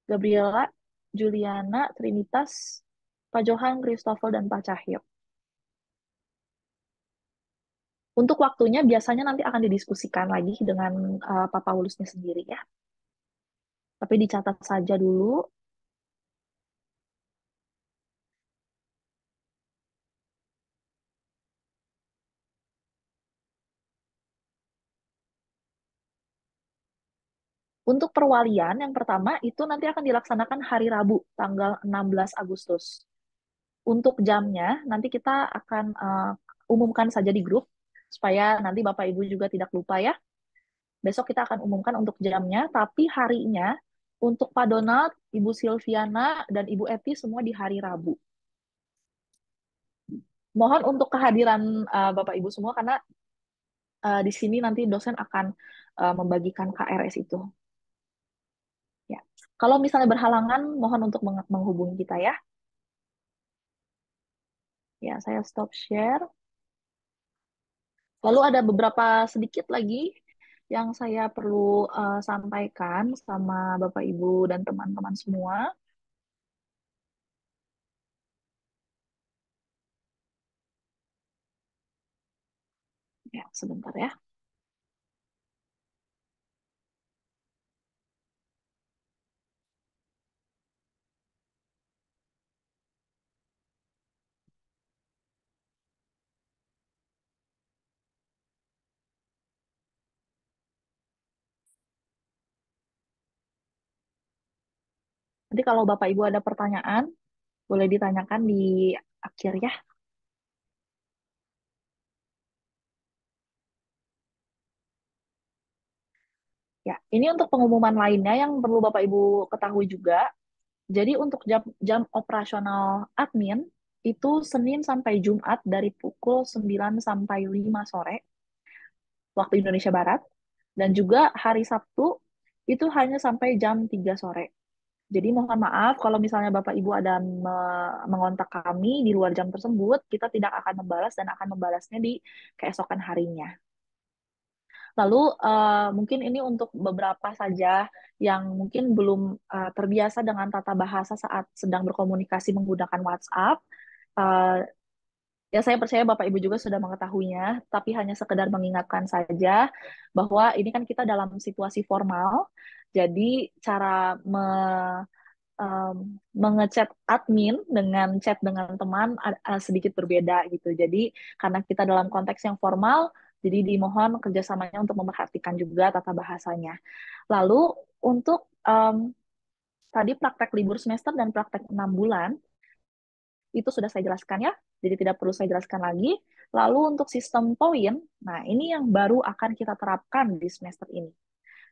Gabriela, Juliana, Trinitas, Pak Johan, Christopher, dan Pak Cahyo. Untuk waktunya biasanya nanti akan didiskusikan lagi dengan Pak Paulusnya sendiri ya. Tapi dicatat saja dulu. Untuk perwalian yang pertama itu nanti akan dilaksanakan hari Rabu, tanggal 16 Agustus. Untuk jamnya nanti kita akan umumkan saja di grup, supaya nanti Bapak Ibu juga tidak lupa ya. Besok kita akan umumkan untuk jamnya, tapi harinya untuk Pak Donald, Ibu Silviana, dan Ibu Eti semua di hari Rabu. Mohon untuk kehadiran Bapak Ibu semua, karena di sini nanti dosen akan membagikan KRS itu. Ya. Kalau misalnya berhalangan, mohon untuk menghubungi kita ya. Ya, saya stop share. Lalu ada beberapa sedikit lagi yang saya perlu sampaikan sama Bapak Ibu dan teman-teman semua. Ya, sebentar ya. Nanti kalau Bapak Ibu ada pertanyaan, boleh ditanyakan di akhir ya. Ya, ini untuk pengumuman lainnya yang perlu Bapak Ibu ketahui juga. Jadi untuk jam operasional admin itu Senin sampai Jumat dari pukul 9 sampai 5 sore waktu Indonesia Barat, dan juga hari Sabtu itu hanya sampai jam 3 sore. Jadi mohon maaf kalau misalnya Bapak Ibu ada mengontak kami di luar jam tersebut, kita tidak akan membalas dan akan membalasnya di keesokan harinya. Lalu mungkin ini untuk beberapa saja yang mungkin belum terbiasa dengan tata bahasa saat sedang berkomunikasi menggunakan WhatsApp. Ya saya percaya Bapak Ibu juga sudah mengetahuinya, tapi hanya sekedar mengingatkan saja bahwa ini kan kita dalam situasi formal, jadi cara mengechat admin dengan chat dengan teman sedikit berbeda gitu. Jadi karena kita dalam konteks yang formal, jadi dimohon kerjasamanya untuk memperhatikan juga tata bahasanya. Lalu untuk tadi praktek libur semester dan praktek 6 bulan, itu sudah saya jelaskan ya, jadi tidak perlu saya jelaskan lagi. Lalu untuk sistem poin, nah ini yang baru akan kita terapkan di semester ini.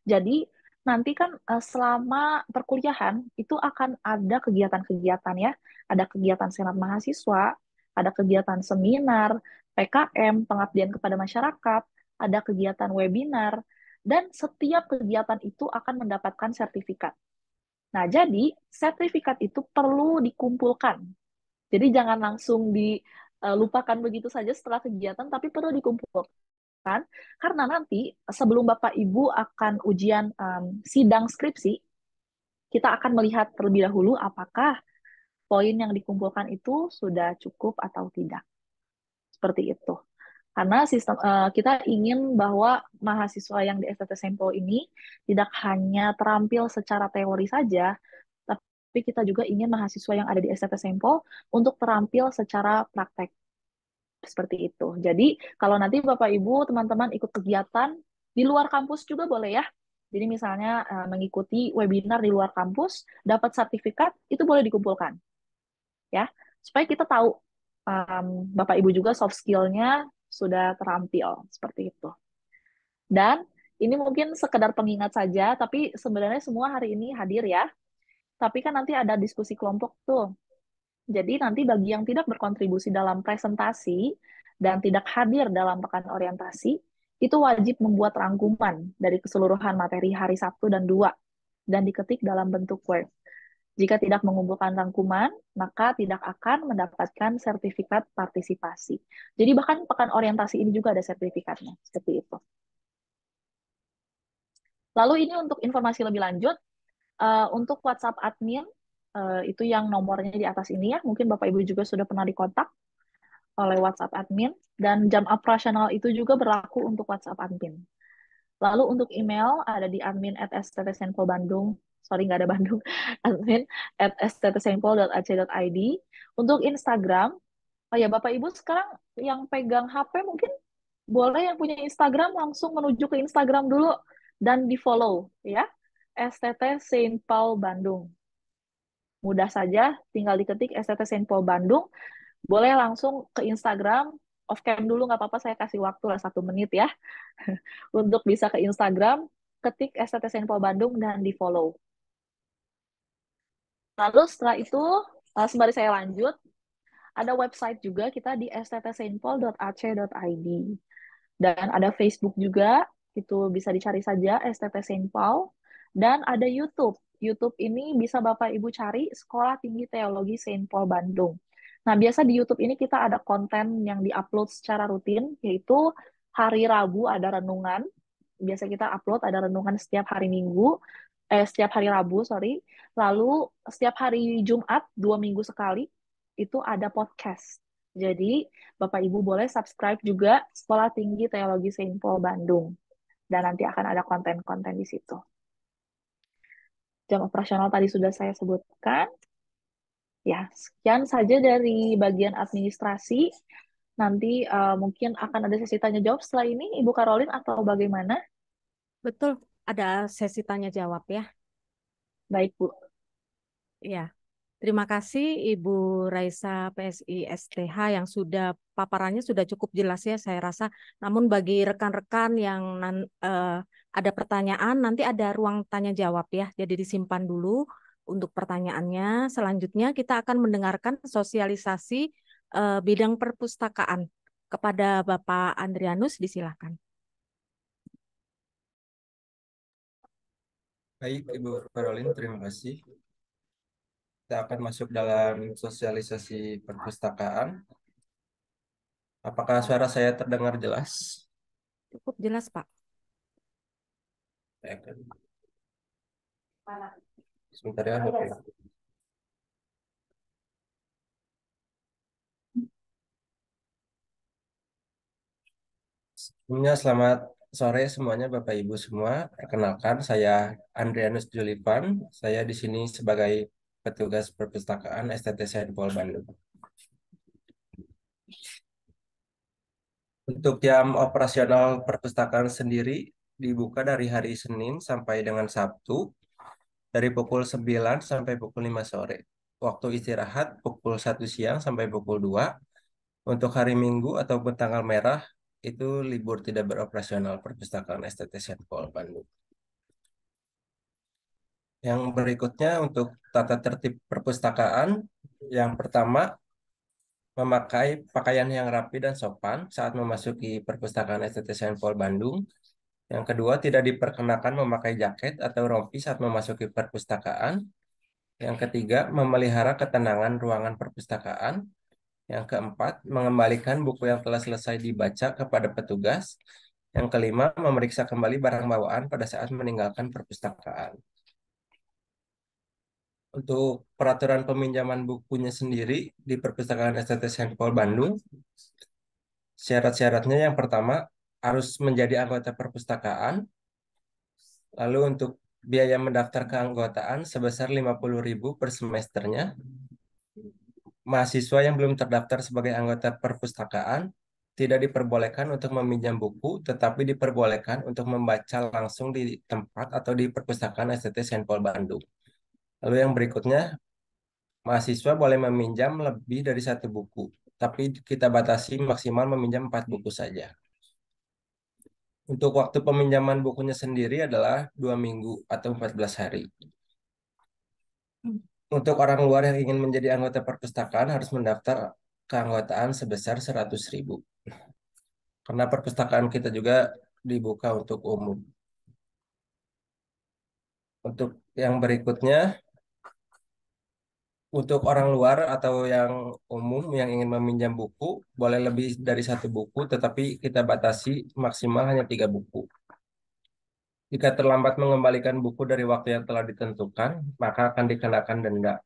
Jadi nanti kan selama perkuliahan itu akan ada kegiatan-kegiatan ya, ada kegiatan senat mahasiswa, ada kegiatan seminar, PKM, pengabdian kepada masyarakat, ada kegiatan webinar, dan setiap kegiatan itu akan mendapatkan sertifikat. Nah, jadi sertifikat itu perlu dikumpulkan. Jadi jangan langsung dilupakan begitu saja setelah kegiatan, tapi perlu dikumpulkan. Karena nanti sebelum Bapak Ibu akan ujian sidang skripsi, kita akan melihat terlebih dahulu apakah poin yang dikumpulkan itu sudah cukup atau tidak. Seperti itu. Karena sistem kita ingin bahwa mahasiswa yang di STT Sempo ini tidak hanya terampil secara teori saja, tapi kita juga ingin mahasiswa yang ada di STT Sempo untuk terampil secara praktek. Seperti itu. Jadi kalau nanti Bapak Ibu teman-teman ikut kegiatan di luar kampus juga boleh ya. Jadi misalnya mengikuti webinar di luar kampus, dapat sertifikat, itu boleh dikumpulkan. Ya, supaya kita tahu Bapak Ibu juga soft skill-nya sudah terampil. Seperti itu. Dan ini mungkin sekedar pengingat saja, tapi sebenarnya semua hari ini hadir ya. Tapi kan nanti ada diskusi kelompok tuh. Jadi nanti bagi yang tidak berkontribusi dalam presentasi dan tidak hadir dalam pekan orientasi, itu wajib membuat rangkuman dari keseluruhan materi hari Sabtu dan 2 dan diketik dalam bentuk Word. Jika tidak mengumpulkan rangkuman, maka tidak akan mendapatkan sertifikat partisipasi. Jadi bahkan pekan orientasi ini juga ada sertifikatnya, seperti itu. Lalu ini untuk informasi lebih lanjut, untuk WhatsApp admin, itu yang nomornya di atas ini ya, mungkin Bapak Ibu juga sudah pernah dikontak. oleh WhatsApp admin, dan jam operasional itu juga berlaku untuk WhatsApp admin. Lalu untuk email ada di admin@sttsenpol.bandung, sorry nggak ada Bandung, admin@sttsenpol.ac.id. Untuk Instagram, oh ya Bapak Ibu sekarang yang pegang HP mungkin boleh yang punya Instagram langsung menuju ke Instagram dulu dan di follow ya, STT Saint Paul Bandung. Mudah saja, tinggal diketik STT Saint Paul Bandung, boleh langsung ke Instagram, off cam dulu nggak apa-apa, saya kasih waktu lah 1 menit ya, untuk bisa ke Instagram, ketik STT Saint Paul Bandung dan di follow. Lalu setelah itu, sembari saya lanjut, ada website juga kita di sttsaintpaul.ac.id. Dan ada Facebook juga, itu bisa dicari saja STT Saint Paul. Dan ada YouTube. YouTube ini bisa Bapak Ibu cari Sekolah Tinggi Teologi Saint Paul Bandung. Nah, biasa di YouTube ini kita ada konten yang diupload secara rutin, yaitu hari Rabu ada renungan. Biasa kita upload ada renungan setiap hari Minggu, setiap hari Rabu, sorry. Lalu setiap hari Jumat, 2 minggu sekali, itu ada podcast. Jadi, Bapak Ibu boleh subscribe juga Sekolah Tinggi Teologi Saint Paul Bandung. Dan nanti akan ada konten-konten di situ. Jam operasional tadi sudah saya sebutkan. Ya, sekian saja dari bagian administrasi. Nanti mungkin akan ada sesi tanya jawab setelah ini, Ibu Karolin, atau bagaimana? Betul, ada sesi tanya jawab ya. Baik, Bu. Ya, terima kasih Ibu Raisa PSI STH yang sudah paparannya sudah cukup jelas ya saya rasa. Namun bagi rekan-rekan yang ada pertanyaan nanti ada ruang tanya jawab ya. Jadi disimpan dulu untuk pertanyaannya. Selanjutnya kita akan mendengarkan sosialisasi bidang perpustakaan kepada Bapak Andrianus, disilakan. Baik, Ibu Caroline, terima kasih. Kita akan masuk dalam sosialisasi perpustakaan. Apakah suara saya terdengar jelas? Cukup jelas, Pak. Sebentar ya, Bapak. Sebelumnya selamat sore semuanya Bapak Ibu semua. Perkenalkan saya Andrianus Julivan. Saya di sini sebagai petugas perpustakaan STT Saint Paul Bandung. Untuk jam operasional perpustakaan sendiri dibuka dari hari Senin sampai dengan Sabtu dari pukul 9 sampai pukul 5 sore. Waktu istirahat pukul 1 siang sampai pukul 2. Untuk hari Minggu ataupun tanggal merah itu libur tidak beroperasional perpustakaan STT Saint Paul Bandung. Yang berikutnya untuk tata tertib perpustakaan, yang pertama memakai pakaian yang rapi dan sopan saat memasuki perpustakaan STT Saint Paul Bandung. Yang kedua, tidak diperkenakan memakai jaket atau rompi saat memasuki perpustakaan. Yang ketiga, memelihara ketenangan ruangan perpustakaan. Yang keempat, mengembalikan buku yang telah selesai dibaca kepada petugas. Yang kelima, memeriksa kembali barang bawaan pada saat meninggalkan perpustakaan. Untuk peraturan peminjaman bukunya sendiri di perpustakaan STT Saint Paul Bandung, syarat-syaratnya yang pertama, harus menjadi anggota perpustakaan. Lalu untuk biaya mendaftar keanggotaan sebesar 50.000 per semesternya. Mahasiswa yang belum terdaftar sebagai anggota perpustakaan tidak diperbolehkan untuk meminjam buku, tetapi diperbolehkan untuk membaca langsung di tempat atau di perpustakaan STT Saint Paul Bandung. Lalu yang berikutnya, mahasiswa boleh meminjam lebih dari 1 buku, tapi kita batasi maksimal meminjam 4 buku saja. Untuk waktu peminjaman bukunya sendiri adalah 2 minggu atau 14 hari. Untuk orang luar yang ingin menjadi anggota perpustakaan harus mendaftar keanggotaan sebesar 100.000. Karena perpustakaan kita juga dibuka untuk umum. Untuk yang berikutnya, untuk orang luar atau yang umum yang ingin meminjam buku, boleh lebih dari 1 buku, tetapi kita batasi maksimal hanya 3 buku. Jika terlambat mengembalikan buku dari waktu yang telah ditentukan, maka akan dikenakan denda.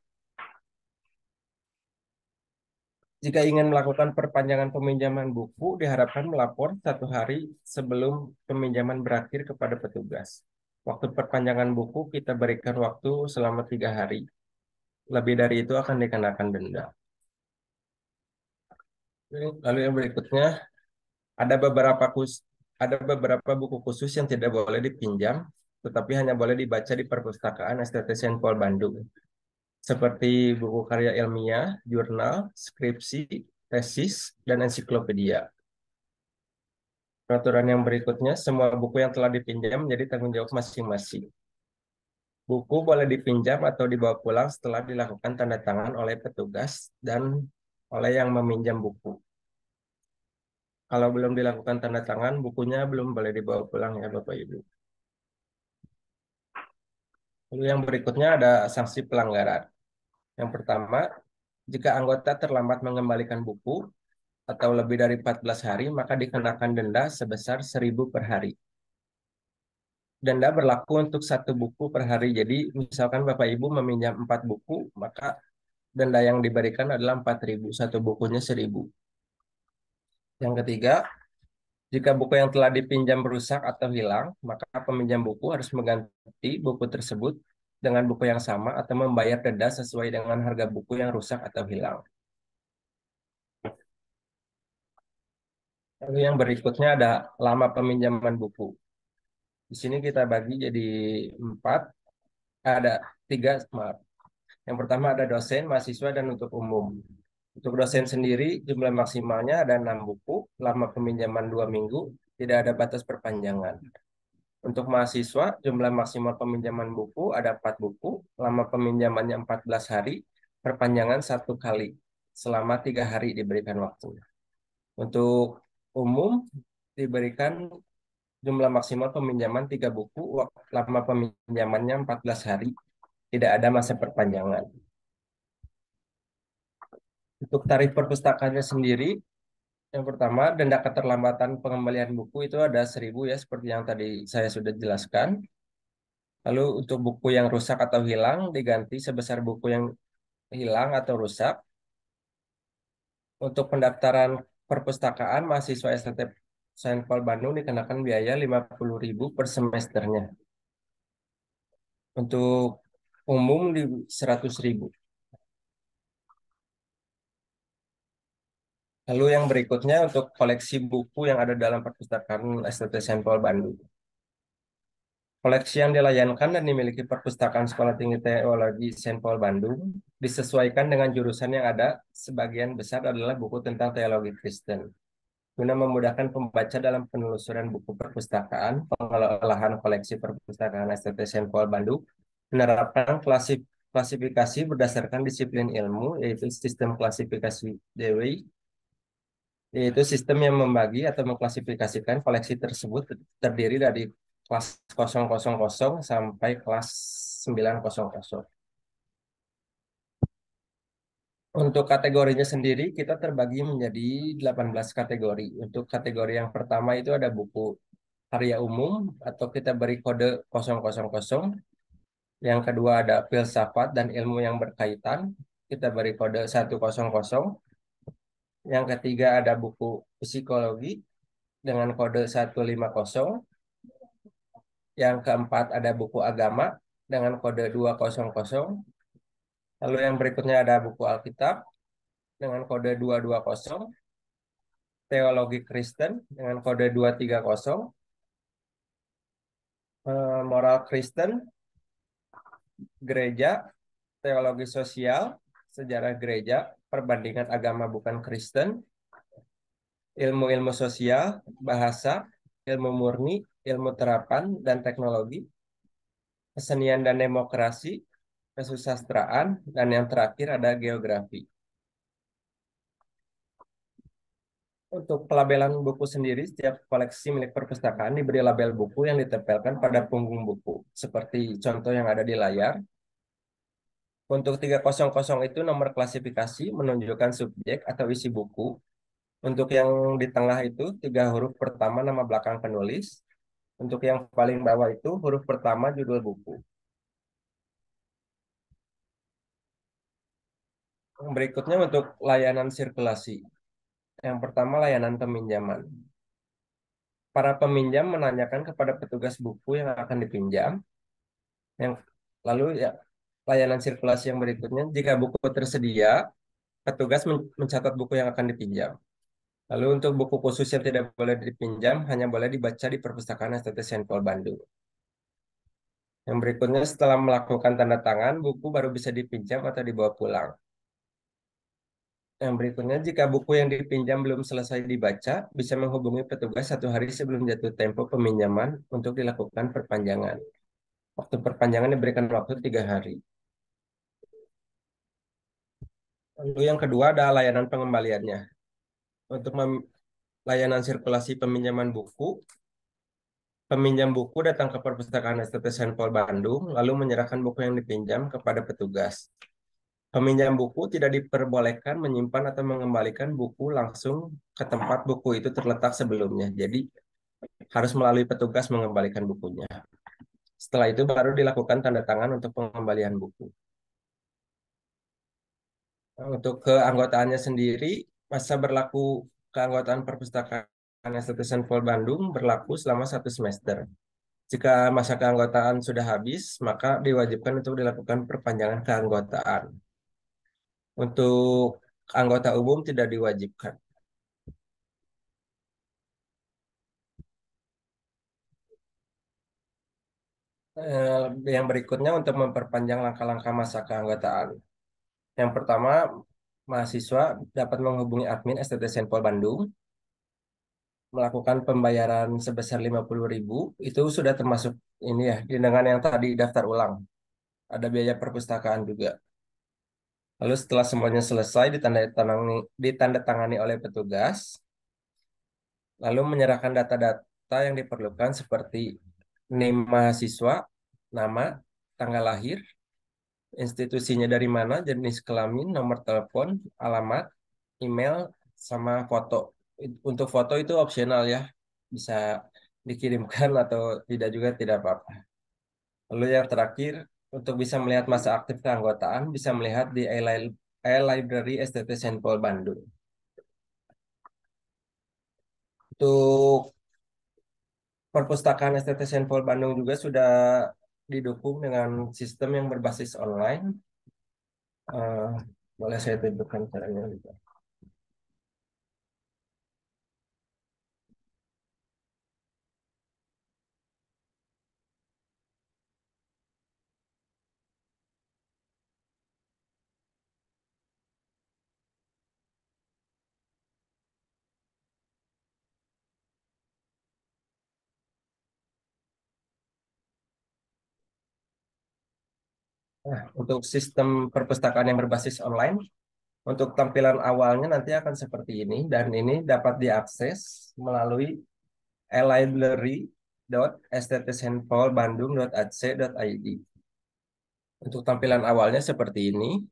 Jika ingin melakukan perpanjangan peminjaman buku, diharapkan melapor 1 hari sebelum peminjaman berakhir kepada petugas. Waktu perpanjangan buku kita berikan waktu selama 3 hari. Lebih dari itu akan dikenakan denda. Lalu yang berikutnya, ada beberapa buku khusus yang tidak boleh dipinjam, tetapi hanya boleh dibaca di perpustakaan STT Saint Paul Bandung. Seperti buku karya ilmiah, jurnal, skripsi, tesis, dan ensiklopedia. Peraturan yang berikutnya, semua buku yang telah dipinjam menjadi tanggung jawab masing-masing. Buku boleh dipinjam atau dibawa pulang setelah dilakukan tanda tangan oleh petugas dan oleh yang meminjam buku. Kalau belum dilakukan tanda tangan, bukunya belum boleh dibawa pulang ya Bapak Ibu. Lalu yang berikutnya ada sanksi pelanggaran. Yang pertama, jika anggota terlambat mengembalikan buku atau lebih dari 14 hari, maka dikenakan denda sebesar 1.000 per hari. Denda berlaku untuk 1 buku per hari. Jadi misalkan Bapak Ibu meminjam 4 buku, maka denda yang diberikan adalah 4.000. 1 bukunya 1.000. Yang ketiga, jika buku yang telah dipinjam rusak atau hilang, maka peminjam buku harus mengganti buku tersebut dengan buku yang sama atau membayar denda sesuai dengan harga buku yang rusak atau hilang. Lalu yang berikutnya ada lama peminjaman buku. Di sini kita bagi jadi 4, ada 3, maaf. Yang pertama ada dosen, mahasiswa, dan untuk umum. Untuk dosen sendiri, jumlah maksimalnya ada 6 buku, lama peminjaman 2 minggu, tidak ada batas perpanjangan. Untuk mahasiswa, jumlah maksimal peminjaman buku ada 4 buku, lama peminjamannya 14 hari, perpanjangan 1 kali, selama 3 hari diberikan waktu. Untuk umum, diberikan jumlah maksimal peminjaman 3 buku, lama peminjamannya 14 hari, tidak ada masa perpanjangan. Untuk tarif perpustakaannya sendiri, yang pertama, denda keterlambatan pengembalian buku itu ada 1.000 ya, seperti yang tadi saya sudah jelaskan. Lalu untuk buku yang rusak atau hilang, diganti sebesar buku yang hilang atau rusak. Untuk pendaftaran perpustakaan, mahasiswa STT Saint Paul Bandung dikenakan biaya 50.000 per semesternya. Untuk umum di 100.000. Lalu yang berikutnya untuk koleksi buku yang ada dalam perpustakaan STT Saint Paul Bandung. Koleksi yang dilayankan dan dimiliki Perpustakaan Sekolah Tinggi Teologi Saint Paul Bandung disesuaikan dengan jurusan yang ada, sebagian besar adalah buku tentang teologi Kristen. Guna memudahkan pembaca dalam penelusuran buku perpustakaan, pengelolaan koleksi perpustakaan STT Saint Paul Bandung menerapkan klasifikasi berdasarkan disiplin ilmu, yaitu sistem klasifikasi Dewey, yaitu sistem yang membagi atau mengklasifikasikan koleksi tersebut terdiri dari kelas 000 sampai kelas 900. Untuk kategorinya sendiri kita terbagi menjadi 18 kategori. Untuk kategori yang pertama itu ada buku karya umum atau kita beri kode 000. Yang kedua ada filsafat dan ilmu yang berkaitan, kita beri kode 100. Yang ketiga ada buku psikologi dengan kode 150. Yang keempat ada buku agama dengan kode 200. Lalu yang berikutnya ada buku Alkitab dengan kode 220. Teologi Kristen dengan kode 230. Moral Kristen, gereja, teologi sosial, sejarah gereja, perbandingan agama bukan Kristen, ilmu-ilmu sosial, bahasa, ilmu murni, ilmu terapan dan teknologi, kesenian dan demokrasi, kesusastraan, dan yang terakhir ada geografi. Untuk pelabelan buku sendiri, setiap koleksi milik perpustakaan diberi label buku yang ditempelkan pada punggung buku, seperti contoh yang ada di layar. Untuk 300 itu nomor klasifikasi menunjukkan subjek atau isi buku. Untuk yang di tengah itu 3 huruf pertama nama belakang penulis. Untuk yang paling bawah itu huruf pertama judul buku. Yang berikutnya untuk layanan sirkulasi. Yang pertama layanan peminjaman. Para peminjam menanyakan kepada petugas buku yang akan dipinjam. Yang lalu ya layanan sirkulasi yang berikutnya, jika buku tersedia, petugas mencatat buku yang akan dipinjam. Lalu untuk buku khusus yang tidak boleh dipinjam, hanya boleh dibaca di perpustakaan STT Saint Paul Bandung. Yang berikutnya setelah melakukan tanda tangan, buku baru bisa dipinjam atau dibawa pulang. Yang berikutnya, jika buku yang dipinjam belum selesai dibaca, bisa menghubungi petugas 1 hari sebelum jatuh tempo peminjaman untuk dilakukan perpanjangan. Waktu perpanjangan diberikan waktu 3 hari. Lalu yang kedua ada layanan pengembaliannya. Untuk layanan sirkulasi peminjaman buku, peminjam buku datang ke perpustakaan STT Saint Paul Bandung, lalu menyerahkan buku yang dipinjam kepada petugas. Peminjam buku tidak diperbolehkan menyimpan atau mengembalikan buku langsung ke tempat buku itu terletak sebelumnya. Jadi harus melalui petugas mengembalikan bukunya. Setelah itu baru dilakukan tanda tangan untuk pengembalian buku. Untuk keanggotaannya sendiri, masa berlaku keanggotaan perpustakaan STT Saint Paul Bandung berlaku selama 1 semester. Jika masa keanggotaan sudah habis, maka diwajibkan untuk dilakukan perpanjangan keanggotaan. Untuk anggota umum tidak diwajibkan. Yang berikutnya untuk memperpanjang langkah-langkah masa keanggotaan. Yang pertama, mahasiswa dapat menghubungi admin STT Saint Paul Bandung, melakukan pembayaran sebesar 50.000, itu sudah termasuk ini ya, dengan yang tadi daftar ulang. Ada biaya perpustakaan juga. Lalu setelah semuanya selesai ditandatangani oleh petugas, lalu menyerahkan data-data yang diperlukan seperti NIM mahasiswa, nama, tanggal lahir, institusinya dari mana, jenis kelamin, nomor telepon, alamat, email, sama foto. Untuk foto itu opsional ya, bisa dikirimkan atau tidak juga tidak apa-apa. Lalu yang terakhir, untuk bisa melihat masa aktif keanggotaan, bisa melihat di e-library STT Saint Paul Bandung. Untuk perpustakaan STT Saint Paul Bandung juga sudah didukung dengan sistem yang berbasis online. Eh, Boleh saya tunjukkan caranya juga. Nah, untuk sistem perpustakaan yang berbasis online, untuk tampilan awalnya nanti akan seperti ini, dan ini dapat diakses melalui e-library.sttsaintpaulbandung.ac.id. Untuk tampilan awalnya seperti ini.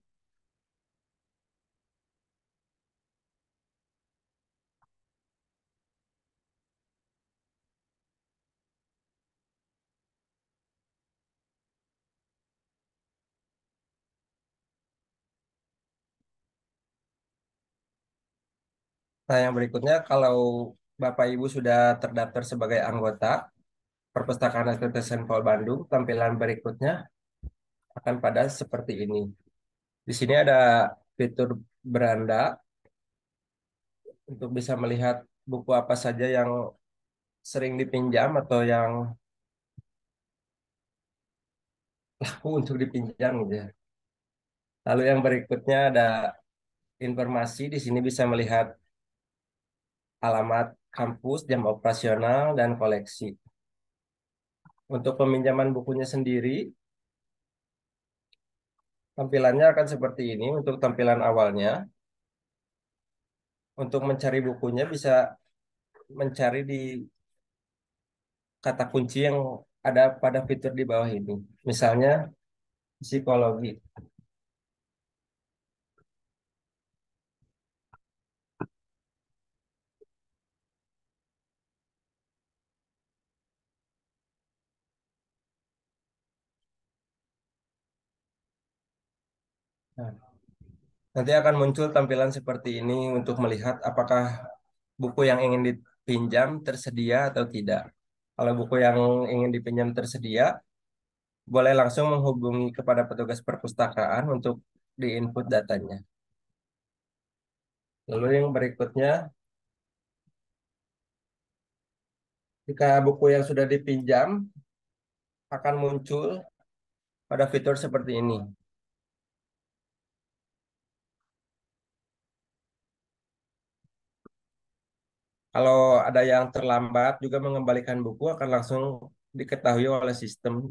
Nah, yang berikutnya kalau Bapak Ibu sudah terdaftar sebagai anggota Perpustakaan STT Saint Paul Bandung, tampilan berikutnya akan pada seperti ini. Di sini ada fitur beranda untuk bisa melihat buku apa saja yang sering dipinjam atau yang laku untuk dipinjam gitu ya. Lalu yang berikutnya ada informasi, di sini bisa melihat alamat kampus, jam operasional, dan koleksi. Untuk peminjaman bukunya sendiri, tampilannya akan seperti ini untuk tampilan awalnya. Untuk mencari bukunya bisa mencari di kata kunci yang ada pada fitur di bawah ini. Misalnya psikologi. Nah, Nanti akan muncul tampilan seperti ini untuk melihat apakah buku yang ingin dipinjam tersedia atau tidak. Kalau buku yang ingin dipinjam tersedia, boleh langsung menghubungi kepada petugas perpustakaan untuk diinput datanya. Lalu yang berikutnya, jika buku yang sudah dipinjam akan muncul pada fitur seperti ini. Kalau ada yang terlambat juga mengembalikan buku akan langsung diketahui oleh sistem.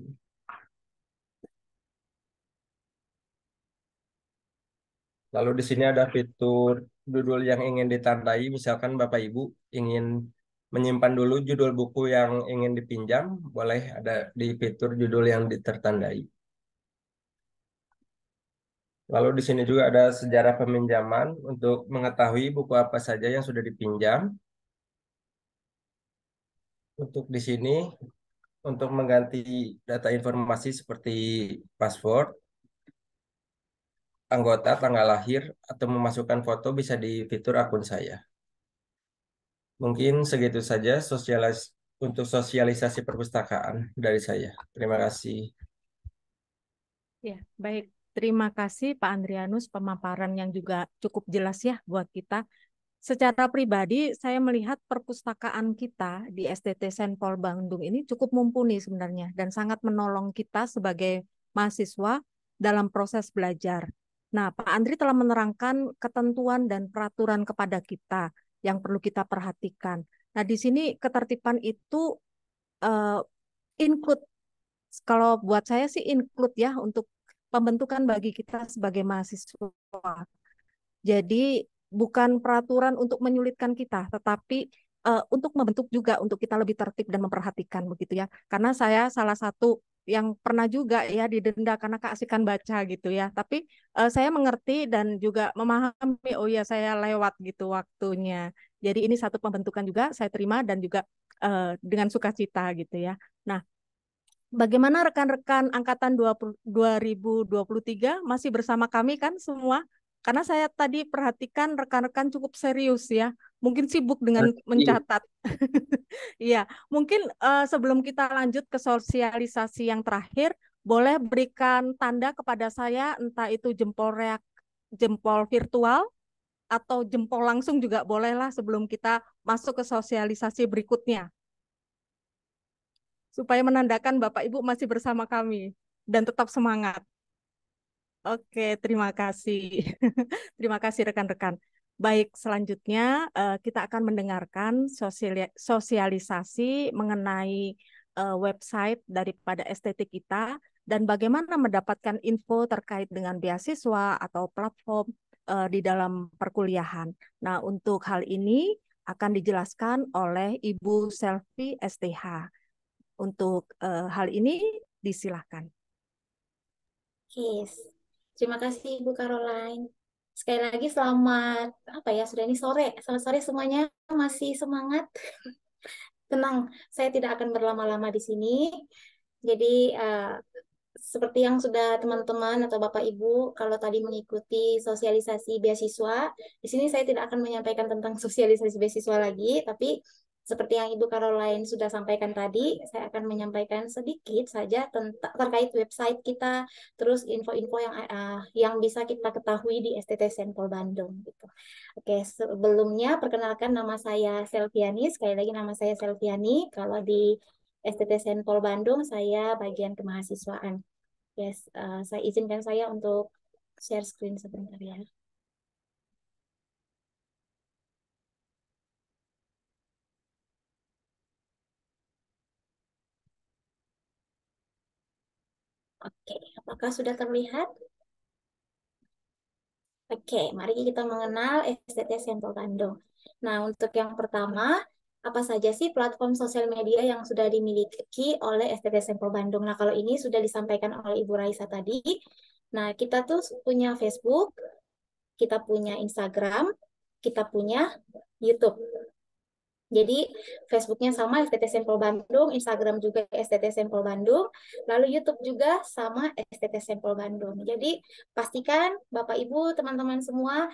Lalu di sini ada fitur judul yang ingin ditandai. Misalkan Bapak Ibu ingin menyimpan dulu judul buku yang ingin dipinjam, boleh ada di fitur judul yang tertandai. Lalu di sini juga ada sejarah peminjaman untuk mengetahui buku apa saja yang sudah dipinjam. Untuk di sini, untuk mengganti data informasi seperti password, anggota, tanggal lahir, atau memasukkan foto bisa di fitur akun saya. Mungkin segitu saja untuk sosialisasi perpustakaan dari saya. Terima kasih. Ya, baik. Terima kasih Pak Andrianus, pemaparan yang juga cukup jelas ya buat kita. Secara pribadi, saya melihat perpustakaan kita di STT Senpol Bandung ini cukup mumpuni sebenarnya dan sangat menolong kita sebagai mahasiswa dalam proses belajar. Nah, Pak Andri telah menerangkan ketentuan dan peraturan kepada kita yang perlu kita perhatikan. Nah, di sini ketertiban itu uh, include, kalau buat saya sih include ya untuk pembentukan bagi kita sebagai mahasiswa. Jadi bukan peraturan untuk menyulitkan kita, tetapi untuk membentuk juga untuk kita lebih tertib dan memperhatikan begitu ya. Karena saya salah satu yang pernah juga ya didenda karena keasikan baca gitu ya. Tapi saya mengerti dan juga memahami, oh ya saya lewat gitu waktunya. Jadi ini satu pembentukan juga saya terima dan juga dengan sukacita gitu ya. Nah, bagaimana rekan-rekan angkatan 2023 masih bersama kami kan semua? Karena saya tadi perhatikan rekan-rekan cukup serius ya. Mungkin sibuk dengan mencatat. Iya, mungkin sebelum kita lanjut ke sosialisasi yang terakhir, boleh berikan tanda kepada saya, entah itu jempol virtual atau jempol langsung juga bolehlah sebelum kita masuk ke sosialisasi berikutnya, supaya menandakan Bapak Ibu masih bersama kami dan tetap semangat. Oke, terima kasih. Terima kasih rekan-rekan. Baik, selanjutnya kita akan mendengarkan sosialisasi mengenai website daripada STT kita dan bagaimana mendapatkan info terkait dengan beasiswa atau platform di dalam perkuliahan. Nah, untuk hal ini akan dijelaskan oleh Ibu Selvi STH. Untuk hal ini disilahkan. Yes. Terima kasih Ibu Caroline. Sekali lagi selamat sudah ini sore. Selamat sore semuanya. Masih semangat? Tenang, saya tidak akan berlama-lama di sini. Jadi seperti yang sudah teman-teman atau Bapak Ibu kalau tadi mengikuti sosialisasi beasiswa, di sini saya tidak akan menyampaikan tentang sosialisasi beasiswa lagi, tapi seperti yang Ibu Caroline sudah sampaikan tadi, saya akan menyampaikan sedikit saja terkait website kita, terus info-info yang bisa kita ketahui di STT Senpol Bandung gitu. Oke, sebelumnya perkenalkan nama saya Selviani, sekali lagi nama saya Selviani. Kalau di STT Senpol Bandung saya bagian kemahasiswaan. Yes, saya izinkan saya untuk share screen sebentar ya. Oke, apakah sudah terlihat? Oke, mari kita mengenal STT Senpol Bandung. Nah, untuk yang pertama, apa saja sih platform sosial media yang sudah dimiliki oleh STT Senpol Bandung? Nah, kalau ini sudah disampaikan oleh Ibu Raisa tadi. Nah, kita tuh punya Facebook, kita punya Instagram, kita punya YouTube. Jadi Facebooknya sama STT Sampel Bandung, Instagram juga STT Sampel Bandung, lalu YouTube juga sama STT Sampel Bandung. Jadi pastikan Bapak Ibu, teman-teman semua,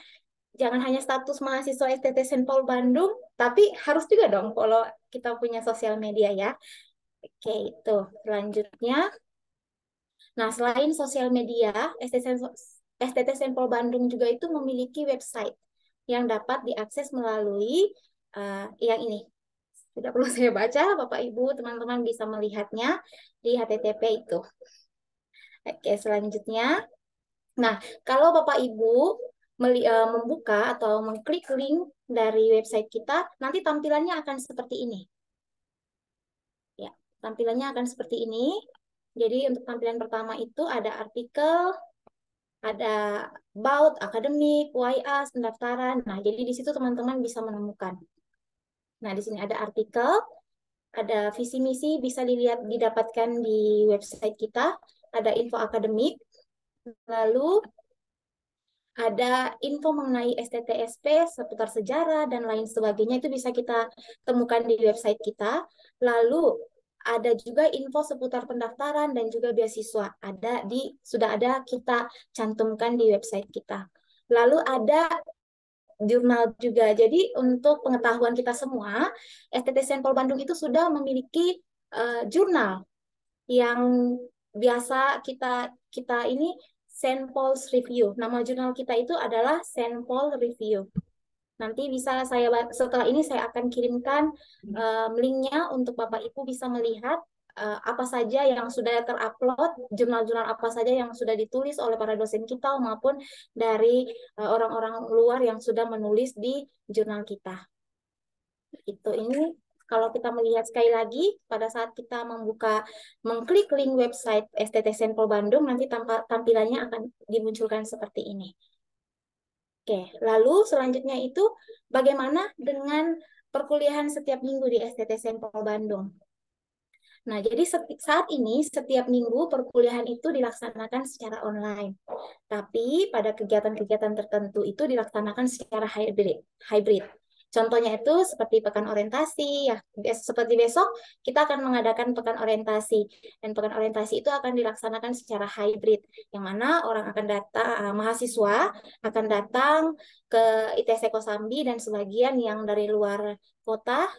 jangan hanya status mahasiswa STT Sampel Bandung, tapi harus juga dong kalau kita punya sosial media ya. Oke, itu. Selanjutnya, nah selain sosial media, STT Sampel Bandung juga itu memiliki website yang dapat diakses melalui yang ini. Tidak perlu saya baca, Bapak Ibu, teman-teman bisa melihatnya di HTTP itu. Oke, selanjutnya. Nah, kalau Bapak Ibu membuka atau mengklik link dari website kita, nanti tampilannya akan seperti ini. Ya, tampilannya akan seperti ini. Jadi untuk tampilan pertama itu ada artikel, ada about, akademik, YA, pendaftaran. Nah, jadi di situ teman-teman bisa menemukan. Nah, di sini ada artikel, ada visi misi, bisa didapatkan di website kita, ada info akademik, lalu ada info mengenai STTSP seputar sejarah dan lain sebagainya, itu bisa kita temukan di website kita. Lalu ada juga info seputar pendaftaran dan juga beasiswa, sudah ada kita cantumkan di website kita. Lalu ada jurnal juga. Jadi untuk pengetahuan kita semua, STT Sampel Bandung itu sudah memiliki jurnal yang biasa kita ini Samples Review. Nama jurnal kita itu adalah Sample Review. Nanti bisa setelah ini saya akan kirimkan linknya untuk Bapak Ibu bisa melihat apa saja yang sudah terupload, jurnal-jurnal apa saja yang sudah ditulis oleh para dosen kita maupun dari orang-orang luar yang sudah menulis di jurnal kita. Ini kalau kita melihat sekali lagi pada saat kita mengklik link website STT Sampel Bandung, nanti tampilannya akan dimunculkan seperti ini. Oke, lalu selanjutnya itu bagaimana dengan perkuliahan setiap minggu di STT Sampel Bandung? Nah, jadi saat ini setiap minggu perkuliahan itu dilaksanakan secara online. Tapi pada kegiatan-kegiatan tertentu itu dilaksanakan secara hybrid. Contohnya itu seperti pekan orientasi, ya. Seperti besok kita akan mengadakan pekan orientasi. Dan pekan orientasi itu akan dilaksanakan secara hybrid, yang mana orang akan datang, mahasiswa akan datang ke ITC Kosambi dan sebagian yang dari luar kota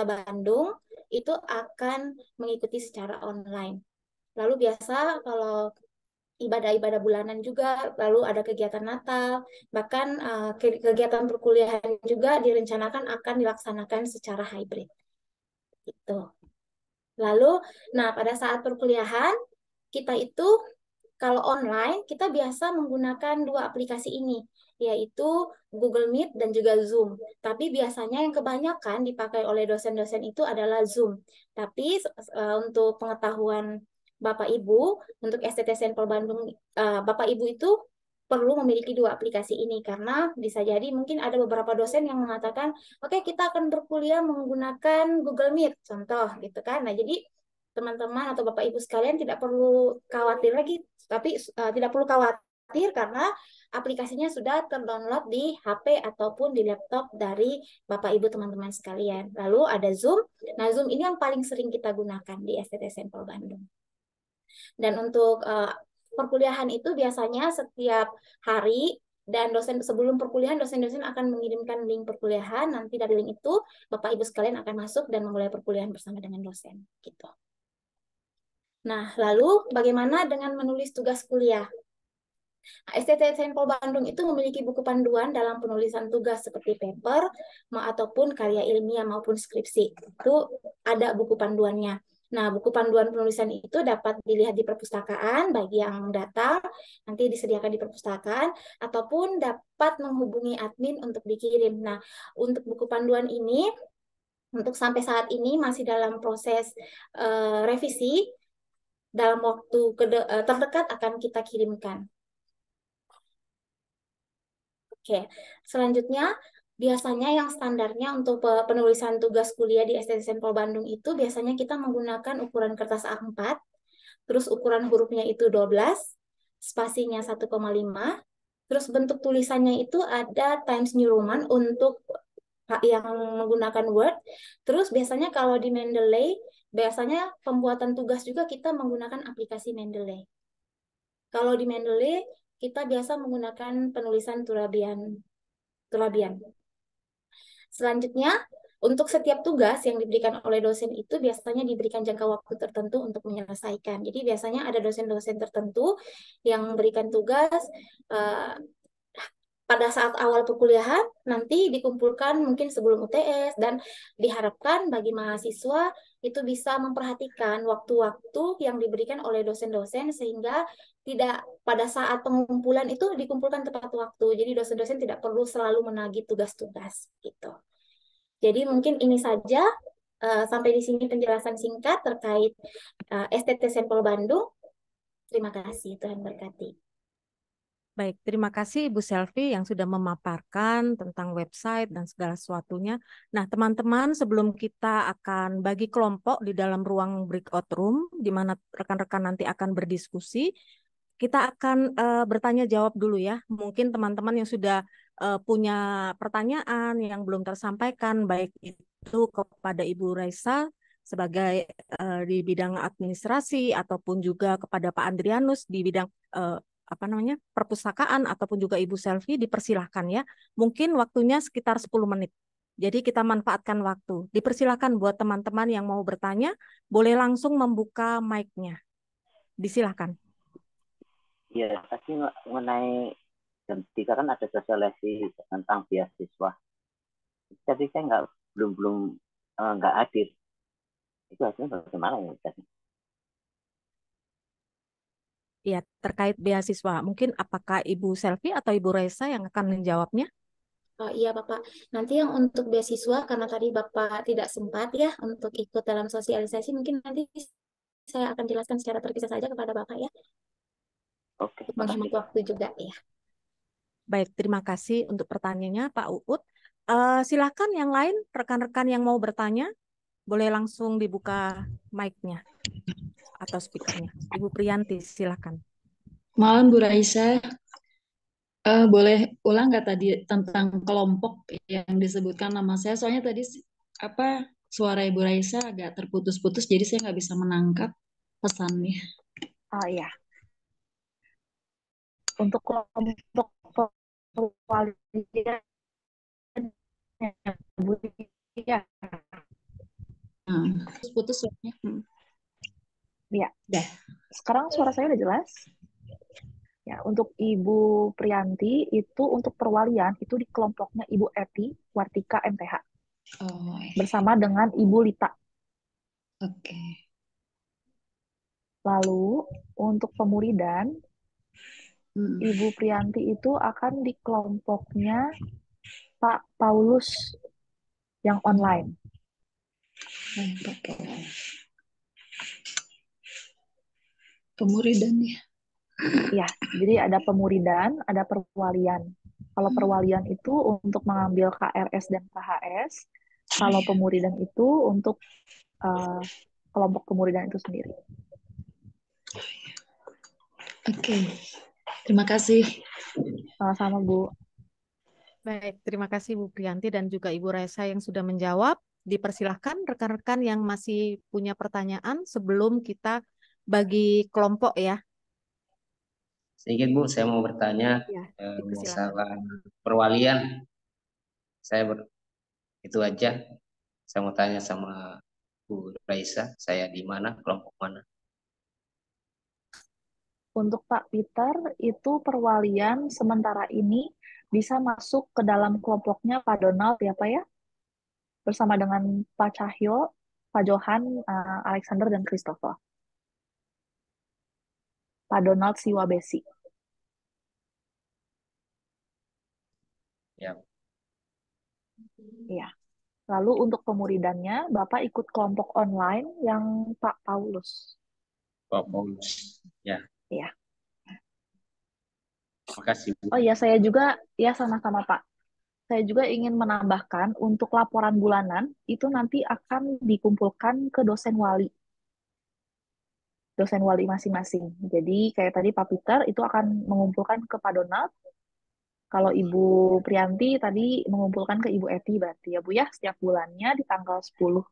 Bandung, itu akan mengikuti secara online. Lalu biasa kalau ibadah-ibadah bulanan juga, lalu ada kegiatan Natal, bahkan kegiatan perkuliahan juga direncanakan akan dilaksanakan secara hybrid. Gitu. Lalu, nah pada saat perkuliahan, kita itu kalau online, kita biasa menggunakan dua aplikasi ini, yaitu Google Meet dan juga Zoom. Tapi biasanya yang kebanyakan dipakai oleh dosen-dosen itu adalah Zoom. Tapi untuk pengetahuan Bapak Ibu, untuk STT Sampel Bandung, Bapak Ibu itu perlu memiliki dua aplikasi ini karena bisa jadi mungkin ada beberapa dosen yang mengatakan, oke, kita akan berkuliah menggunakan Google Meet, contoh gitu kan. Nah, jadi teman-teman atau Bapak Ibu sekalian tidak perlu khawatir lagi, tapi tidak perlu khawatir karena aplikasinya sudah terdownload di HP ataupun di laptop dari Bapak Ibu teman-teman sekalian. Lalu ada Zoom. Nah, Zoom ini yang paling sering kita gunakan di STT Sampel Bandung. Dan untuk perkuliahan itu biasanya setiap hari, dan sebelum perkuliahan dosen-dosen akan mengirimkan link perkuliahan. Nanti dari link itu Bapak Ibu sekalian akan masuk dan memulai perkuliahan bersama dengan dosen gitu. Nah, lalu bagaimana dengan menulis tugas kuliah? STT Sampel Bandung itu memiliki buku panduan dalam penulisan tugas seperti paper ataupun karya ilmiah maupun skripsi. Itu ada buku panduannya. Nah, buku panduan penulisan itu dapat dilihat di perpustakaan bagi yang datang, nanti disediakan di perpustakaan, ataupun dapat menghubungi admin untuk dikirim. Nah, untuk buku panduan ini, untuk sampai saat ini masih dalam proses revisi, dalam waktu terdekat akan kita kirimkan. Oke, selanjutnya biasanya yang standarnya untuk penulisan tugas kuliah di STT Sampel Bandung itu biasanya kita menggunakan ukuran kertas A4, terus ukuran hurufnya itu 12, spasinya 1,5, terus bentuk tulisannya itu ada Times New Roman untuk yang menggunakan Word. Terus biasanya kalau di Mendeley, biasanya pembuatan tugas juga kita menggunakan aplikasi Mendeley. Kalau di Mendeley, kita biasa menggunakan penulisan Turabian. Selanjutnya, untuk setiap tugas yang diberikan oleh dosen itu biasanya diberikan jangka waktu tertentu untuk menyelesaikan. Jadi biasanya ada dosen-dosen tertentu yang memberikan tugas pada saat awal perkuliahan, nanti dikumpulkan mungkin sebelum UTS, dan diharapkan bagi mahasiswa itu bisa memperhatikan waktu-waktu yang diberikan oleh dosen-dosen sehingga tidak pada saat pengumpulan itu dikumpulkan tepat waktu. Jadi dosen-dosen tidak perlu selalu menagih tugas-tugas gitu. Jadi mungkin ini saja sampai di sini penjelasan singkat terkait STT Sampel Bandung. Terima kasih, Tuhan berkati. Baik, terima kasih Ibu Selvi yang sudah memaparkan tentang website dan segala sesuatunya. Nah, teman-teman, sebelum kita akan bagi kelompok di dalam ruang breakout room, di mana rekan-rekan nanti akan berdiskusi, kita akan bertanya jawab dulu ya. Mungkin teman-teman yang sudah punya pertanyaan yang belum tersampaikan, baik itu kepada Ibu Raisa sebagai di bidang administrasi ataupun juga kepada Pak Andrianus di bidang perpustakaan ataupun juga Ibu Selvi, dipersilahkan ya. Mungkin waktunya sekitar 10 menit. Jadi kita manfaatkan waktu. Dipersilahkan buat teman-teman yang mau bertanya, boleh langsung membuka mic-nya. Disilahkan. Iya, tadi mengenai jam 3 kan ada sosialisasi tentang beasiswa. Tapi saya belum nggak hadir. Itu hasilnya bagaimana ya? Ya, terkait beasiswa. Mungkin apakah Ibu Selvi atau Ibu Reza yang akan menjawabnya? Iya, Bapak. Nanti yang untuk beasiswa, karena tadi Bapak tidak sempat ya untuk ikut dalam sosialisasi, mungkin nanti saya akan jelaskan secara terpisah saja kepada Bapak ya. Oke. Untuk menghemat waktu juga ya. Baik, terima kasih untuk pertanyaannya Pak Uut. Silakan yang lain, rekan-rekan yang mau bertanya, boleh langsung dibuka mic-nya atau speaker-nya. Ibu Priyanti, silakan. Malam Bu Raisa, boleh ulang nggak tadi tentang kelompok yang disebutkan nama saya? Soalnya tadi suara Ibu Raisa agak terputus-putus, jadi saya nggak bisa menangkap pesannya. Oh iya. Untuk kelompok perwalian Bu ya. Putus suaranya. Iya. Sekarang suara saya udah jelas. Ya, untuk Ibu Priyanti itu untuk perwalian itu di kelompoknya Ibu Eti Wartika MTH. Oh, iya. Bersama dengan Ibu Lita. Oke. Lalu untuk pemuridan Ibu Priyanti itu akan di kelompoknya Pak Paulus yang online. Oke. Pemuridan ya. Ya, jadi ada pemuridan, ada perwalian. Kalau perwalian itu untuk mengambil KRS dan KHS, kalau pemuridan itu untuk kelompok pemuridan itu sendiri. Oke, terima kasih. Sama-sama Bu. Baik, terima kasih Bu Priyanti dan juga Ibu Reza yang sudah menjawab. Dipersilahkan rekan-rekan yang masih punya pertanyaan sebelum kita bagi kelompok ya. Sedikit Bu, saya mau bertanya masalah perwalian. Itu aja. Saya mau tanya sama Bu Raisa, saya di mana, kelompok mana? Untuk Pak Peter, itu perwalian sementara ini bisa masuk ke dalam kelompoknya Pak Donald ya Pak ya? Bersama dengan Pak Cahyo, Pak Johan, Alexander, dan Christopher. Pak Donald Siwabesi. Ya. Iya. Lalu untuk pemuridannya, Bapak ikut kelompok online yang Pak Paulus. Pak Paulus, ya. Iya. Makasih Bu. Oh iya, saya juga, ya sama-sama Pak. Saya juga ingin menambahkan untuk laporan bulanan, itu nanti akan dikumpulkan ke dosen wali. Dosen wali masing-masing. Jadi kayak tadi Pak Peter itu akan mengumpulkan ke Pak Donald, Kalau Ibu Priyanti tadi mengumpulkan ke Ibu Eti berarti ya Bu ya, setiap bulannya di tanggal 10.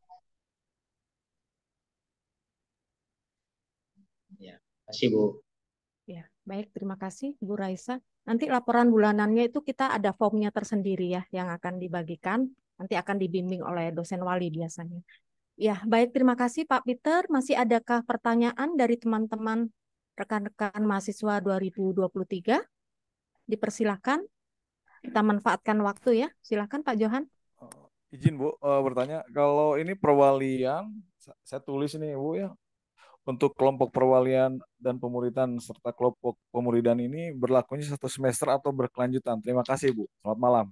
Ya, kasih Bu. Ya, baik, terima kasih Bu Raisa. Nanti laporan bulanannya itu kita ada formnya tersendiri ya yang akan dibagikan. Nanti akan dibimbing oleh dosen wali biasanya. Ya, baik, terima kasih Pak Peter. Masih adakah pertanyaan dari teman-teman rekan-rekan mahasiswa 2023? Dipersilakan. Kita manfaatkan waktu ya. Silakan Pak Johan. Izin Bu bertanya, kalau ini perwalian, saya tulis ini Bu ya, untuk kelompok perwalian dan pemuridan serta kelompok pemuridan ini berlakunya 1 semester atau berkelanjutan. Terima kasih Bu. Selamat malam.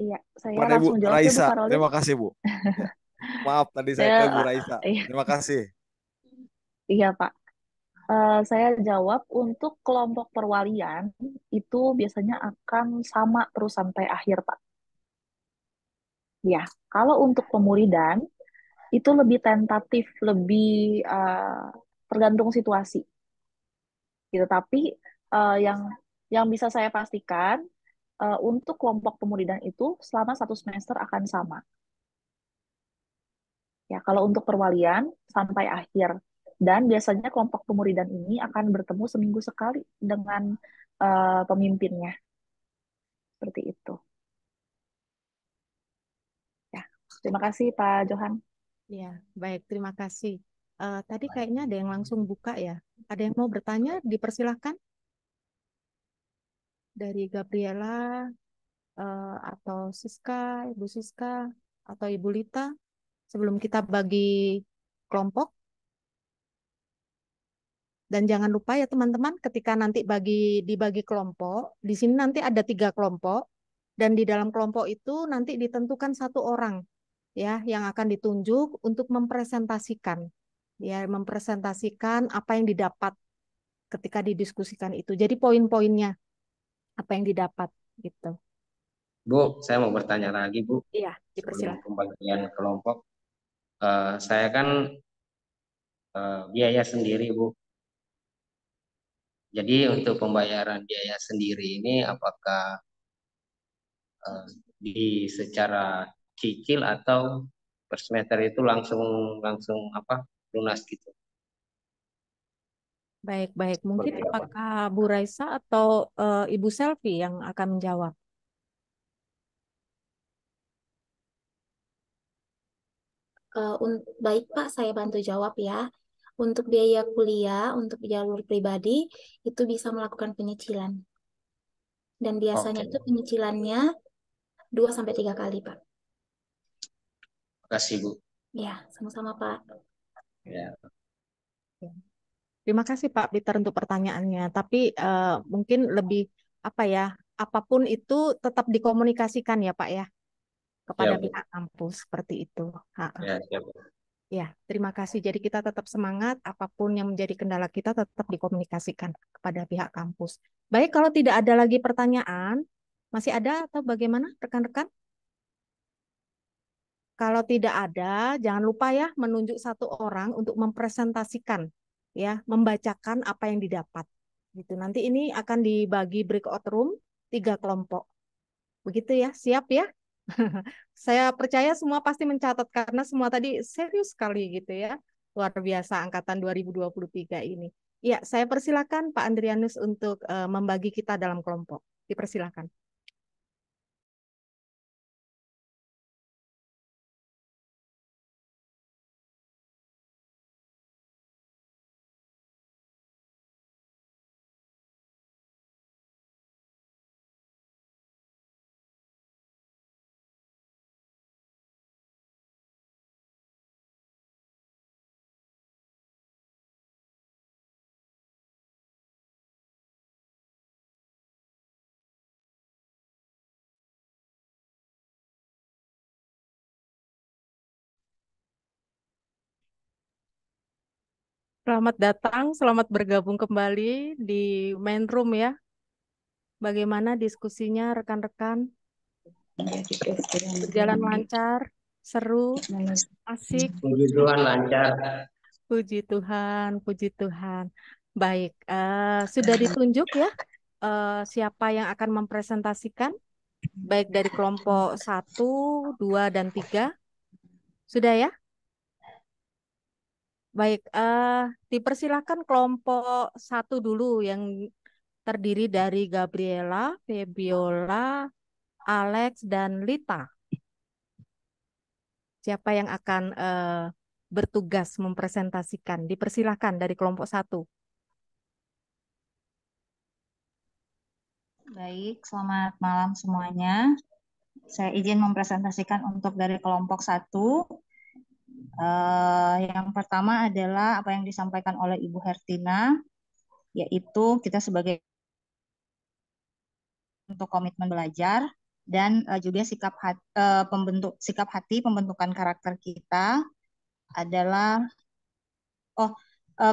Iya, saya Kepada Ibu langsung jawab ya Bu Raisa, Karolin. terima kasih Bu. Ya, maaf tadi saya ke Bu Raisa. Iya, Terima kasih. iya Pak. Saya jawab untuk kelompok perwalian itu biasanya akan sama terus sampai akhir Pak. Ya, kalau untuk pemuridan itu lebih tentatif, lebih tergantung situasi. Gitu. Tapi yang bisa saya pastikan untuk kelompok pemuridan itu selama 1 semester akan sama. Ya, kalau untuk perwalian sampai akhir. Dan biasanya kelompok pemuridan ini akan bertemu seminggu sekali dengan pemimpinnya. Seperti itu. Ya, terima kasih Pak Johan. Ya, baik, terima kasih. Tadi kayaknya ada yang langsung buka ya. Ada yang mau bertanya? Dipersilahkan. Dari Gabriela atau Siska, Ibu Siska, atau Ibu Lita. Sebelum kita bagi kelompok. Dan jangan lupa ya teman-teman, ketika nanti dibagi kelompok, di sini nanti ada 3 kelompok, dan di dalam kelompok itu nanti ditentukan 1 orang ya yang akan ditunjuk untuk mempresentasikan apa yang didapat ketika didiskusikan itu. Jadi poin-poinnya apa yang didapat gitu. Bu, saya mau bertanya lagi Bu. Iya, Sebelum dipersilakan. pembagian kelompok, saya kan biaya sendiri Bu. Jadi untuk pembayaran biaya sendiri ini apakah di secara cicil atau per semester itu langsung apa lunas gitu? Baik. Mungkin Seperti apa? apakah Bu Raisa atau Ibu Selvi yang akan menjawab? Baik Pak, saya bantu jawab ya. Untuk biaya kuliah, untuk jalur pribadi, itu bisa melakukan penyicilan. Dan biasanya Oke. itu penyicilannya 2-3 kali, Pak. Terima kasih Bu. Ya, sama-sama Pak. Ya. Terima kasih Pak Peter untuk pertanyaannya. Tapi mungkin lebih apa ya, apapun itu tetap dikomunikasikan ya Pak ya kepada Ya, Bu. pihak kampus seperti itu. Ya, siap. Ya, terima kasih. Jadi kita tetap semangat, apapun yang menjadi kendala kita tetap dikomunikasikan kepada pihak kampus. Baik, kalau tidak ada lagi pertanyaan, masih ada atau bagaimana rekan-rekan? Kalau tidak ada, jangan lupa ya menunjuk 1 orang untuk mempresentasikan, ya, membacakan apa yang didapat. Gitu. Nanti ini akan dibagi breakout room 3 kelompok. Begitu ya, siap ya? Saya percaya semua pasti mencatat karena semua tadi serius sekali gitu ya. Luar biasa angkatan 2023 ini. Ya, saya persilakan Pak Andrianus untuk membagi kita dalam kelompok. Dipersilakan. Selamat datang, selamat bergabung kembali di main room ya. Bagaimana diskusinya rekan-rekan? Berjalan lancar, seru, asik. Puji Tuhan lancar. Puji Tuhan, puji Tuhan. Baik, sudah ditunjuk ya siapa yang akan mempresentasikan, baik dari kelompok 1, 2, dan 3. Sudah ya? Baik, dipersilakan kelompok 1 dulu yang terdiri dari Gabriela, Febiola, Alex, dan Lita. Siapa yang akan bertugas mempresentasikan? Dipersilakan dari kelompok 1. Baik, selamat malam semuanya. Saya izin mempresentasikan untuk dari kelompok 1. Yang pertama adalah apa yang disampaikan oleh Ibu Hertina, yaitu kita sebagai untuk komitmen belajar dan juga sikap hati pembentukan karakter kita adalah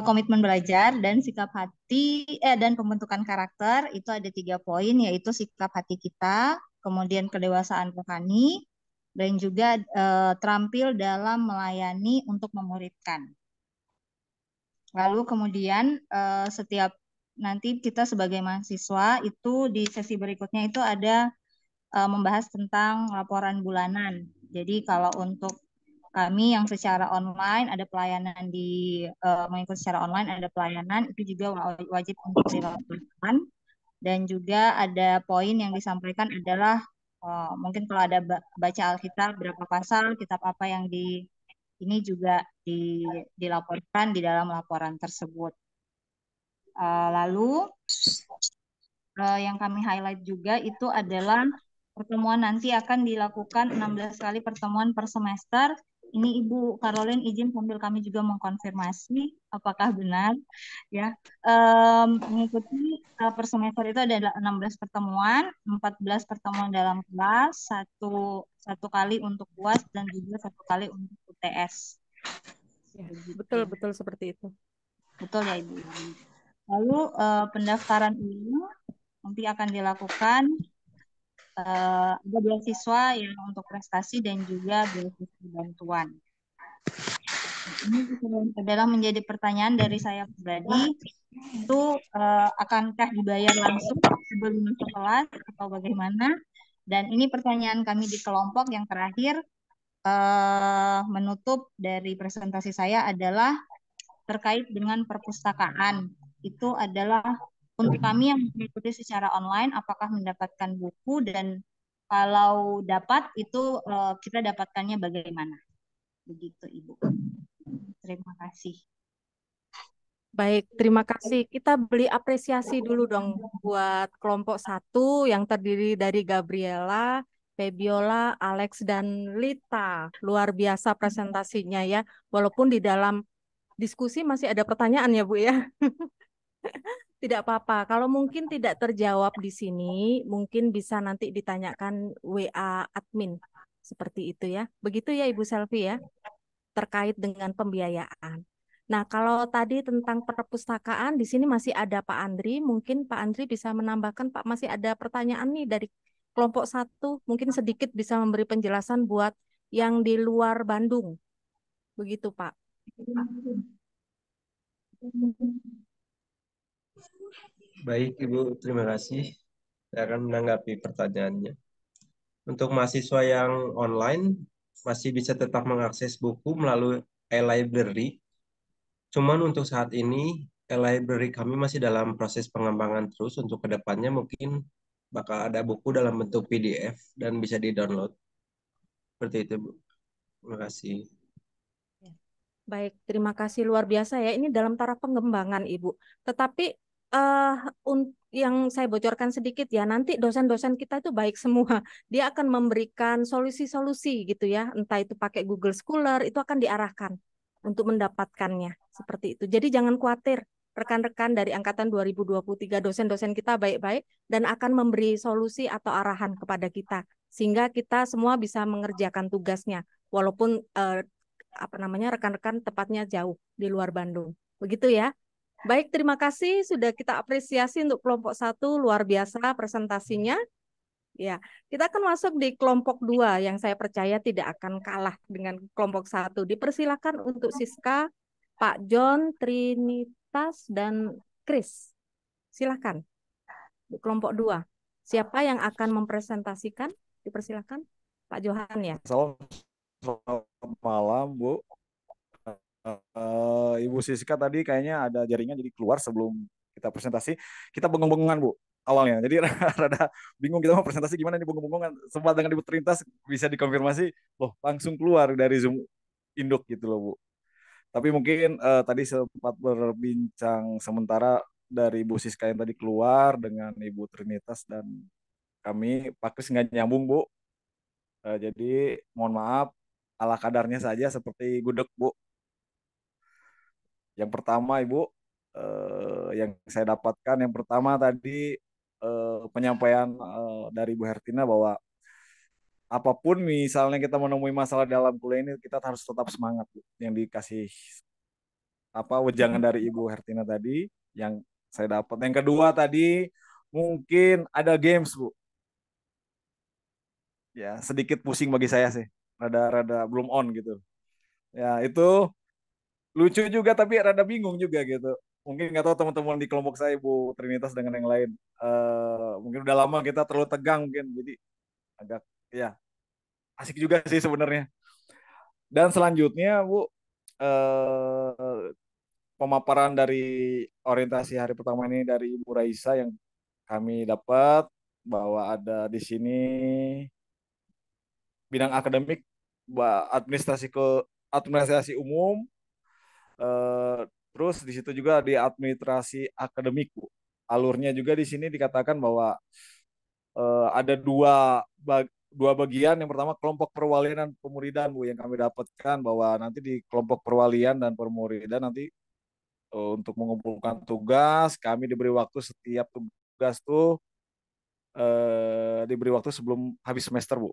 komitmen belajar dan sikap hati dan pembentukan karakter itu ada 3 poin, yaitu sikap hati kita, kemudian kedewasaan rohani, dan juga terampil dalam melayani untuk memuridkan. Lalu kemudian setiap nanti kita sebagai mahasiswa itu di sesi berikutnya itu ada membahas tentang laporan bulanan. Jadi kalau untuk kami yang secara online ada pelayanan mengikuti secara online ada pelayanan itu juga wajib untuk dilakukan. Dan juga ada poin yang disampaikan adalah mungkin kalau ada baca Alkitab berapa pasal, kitab apa yang ini juga dilaporkan di dalam laporan tersebut. Lalu yang kami highlight juga itu adalah pertemuan nanti akan dilakukan 16 kali pertemuan per semester. Ini Ibu Caroline izin sambil kami juga mengkonfirmasi apakah benar ya. Mengikuti per semester itu ada 16 pertemuan, 14 pertemuan dalam kelas, satu kali untuk UAS dan juga 1 kali untuk UTS. Ya, betul seperti itu. Betul ya Ibu. Lalu pendaftaran ini nanti akan dilakukan ada beasiswa yang untuk prestasi dan juga beasiswa bantuan. Ini adalah menjadi pertanyaan dari saya pribadi, itu akankah dibayar langsung sebelum masuk kelas atau bagaimana? Dan ini pertanyaan kami di kelompok yang terakhir menutup dari presentasi saya adalah terkait dengan perpustakaan. Itu adalah untuk kami yang mengikuti secara online, apakah mendapatkan buku dan kalau dapat itu kita dapatkannya bagaimana? Begitu Ibu. Terima kasih. Baik, terima kasih. Kita beri apresiasi dulu dong buat kelompok 1 yang terdiri dari Gabriela, Febiola, Alex, dan Lita. Luar biasa presentasinya ya. Walaupun di dalam diskusi masih ada pertanyaan ya Bu ya. Tidak apa-apa. Kalau mungkin tidak terjawab di sini, mungkin bisa nanti ditanyakan WA admin. Seperti itu ya. Begitu ya Ibu Selvi ya. Terkait dengan pembiayaan. Nah, kalau tadi tentang perpustakaan, di sini masih ada Pak Andri. Mungkin Pak Andri bisa menambahkan, Pak, masih ada pertanyaan nih dari kelompok 1. Mungkin sedikit bisa memberi penjelasan buat yang di luar Bandung. Begitu, Pak. Baik, Ibu, terima kasih. Saya akan menanggapi pertanyaannya. Untuk mahasiswa yang online, masih bisa tetap mengakses buku melalui e-library. Cuman untuk saat ini, e-library kami masih dalam proses pengembangan terus. Untuk kedepannya mungkin bakal ada buku dalam bentuk PDF dan bisa di-download. Seperti itu, Bu. Terima kasih. Baik, terima kasih luar biasa ya. Ini dalam taraf pengembangan, Ibu. Tetapi yang saya bocorkan sedikit ya, nanti dosen-dosen kita itu baik semua. Dia akan memberikan solusi-solusi gitu ya. Entah itu pakai Google Scholar, itu akan diarahkan untuk mendapatkannya. Seperti itu. Jadi jangan khawatir. Rekan-rekan dari angkatan 2023, dosen-dosen kita baik-baik dan akan memberi solusi atau arahan kepada kita. Sehingga kita semua bisa mengerjakan tugasnya. Walaupun rekan-rekan tepatnya jauh di luar Bandung. Begitu ya. Baik, terima kasih sudah kita apresiasi untuk kelompok 1, luar biasa presentasinya. Ya, kita akan masuk di kelompok 2 yang saya percaya tidak akan kalah dengan kelompok 1. Dipersilakan untuk Siska, Pak John, Trinitas, dan Kris, silakan. Kelompok 2. Siapa yang akan mempresentasikan? Dipersilakan. Pak Johan ya. Selamat malam, Bu. Ibu Siska tadi kayaknya ada jaringan jadi keluar sebelum kita presentasi. Kita bengong-bengongan, Bu, awalnya. Jadi rada bingung kita mau presentasi gimana nih, bengong-bengongan. Sempat dengan Ibu terlintas bisa dikonfirmasi, loh langsung keluar dari Zoom induk gitu loh, Bu. Tapi mungkin tadi sempat berbincang sementara dari Ibu Siska yang tadi keluar dengan Ibu Trinitas dan kami, Pak Kris nggak nyambung, Bu. Jadi mohon maaf, ala kadarnya saja seperti gudeg, Bu. Yang pertama, Ibu, yang saya dapatkan, yang pertama tadi penyampaian dari Bu Hertina bahwa apapun misalnya kita menemui masalah dalam kuliah ini, kita harus tetap semangat, Bu. Yang dikasih wejangan dari Ibu Hertina tadi, yang saya dapat. Yang kedua tadi, mungkin ada games, Bu. Ya, sedikit pusing bagi saya sih. Rada belum on gitu. Ya, itu lucu juga tapi rada bingung juga gitu. Mungkin nggak tahu teman-teman di kelompok saya Bu Trinitas dengan yang lain. Mungkin udah lama kita terlalu tegang mungkin jadi agak ya asik juga sih sebenarnya. Dan selanjutnya Bu, pemaparan dari orientasi hari pertama ini dari Ibu Raisa yang kami dapat bahwa ada di sini bidang akademik, administrasi umum, terus di situ juga di administrasi akademik, Bu. Alurnya juga di sini dikatakan bahwa ada dua bagian. Yang pertama kelompok perwalian dan pemuridan, Bu, yang kami dapatkan bahwa nanti di kelompok perwalian dan pemuridan nanti untuk mengumpulkan tugas, kami diberi waktu setiap tugas tuh diberi waktu sebelum habis semester, Bu.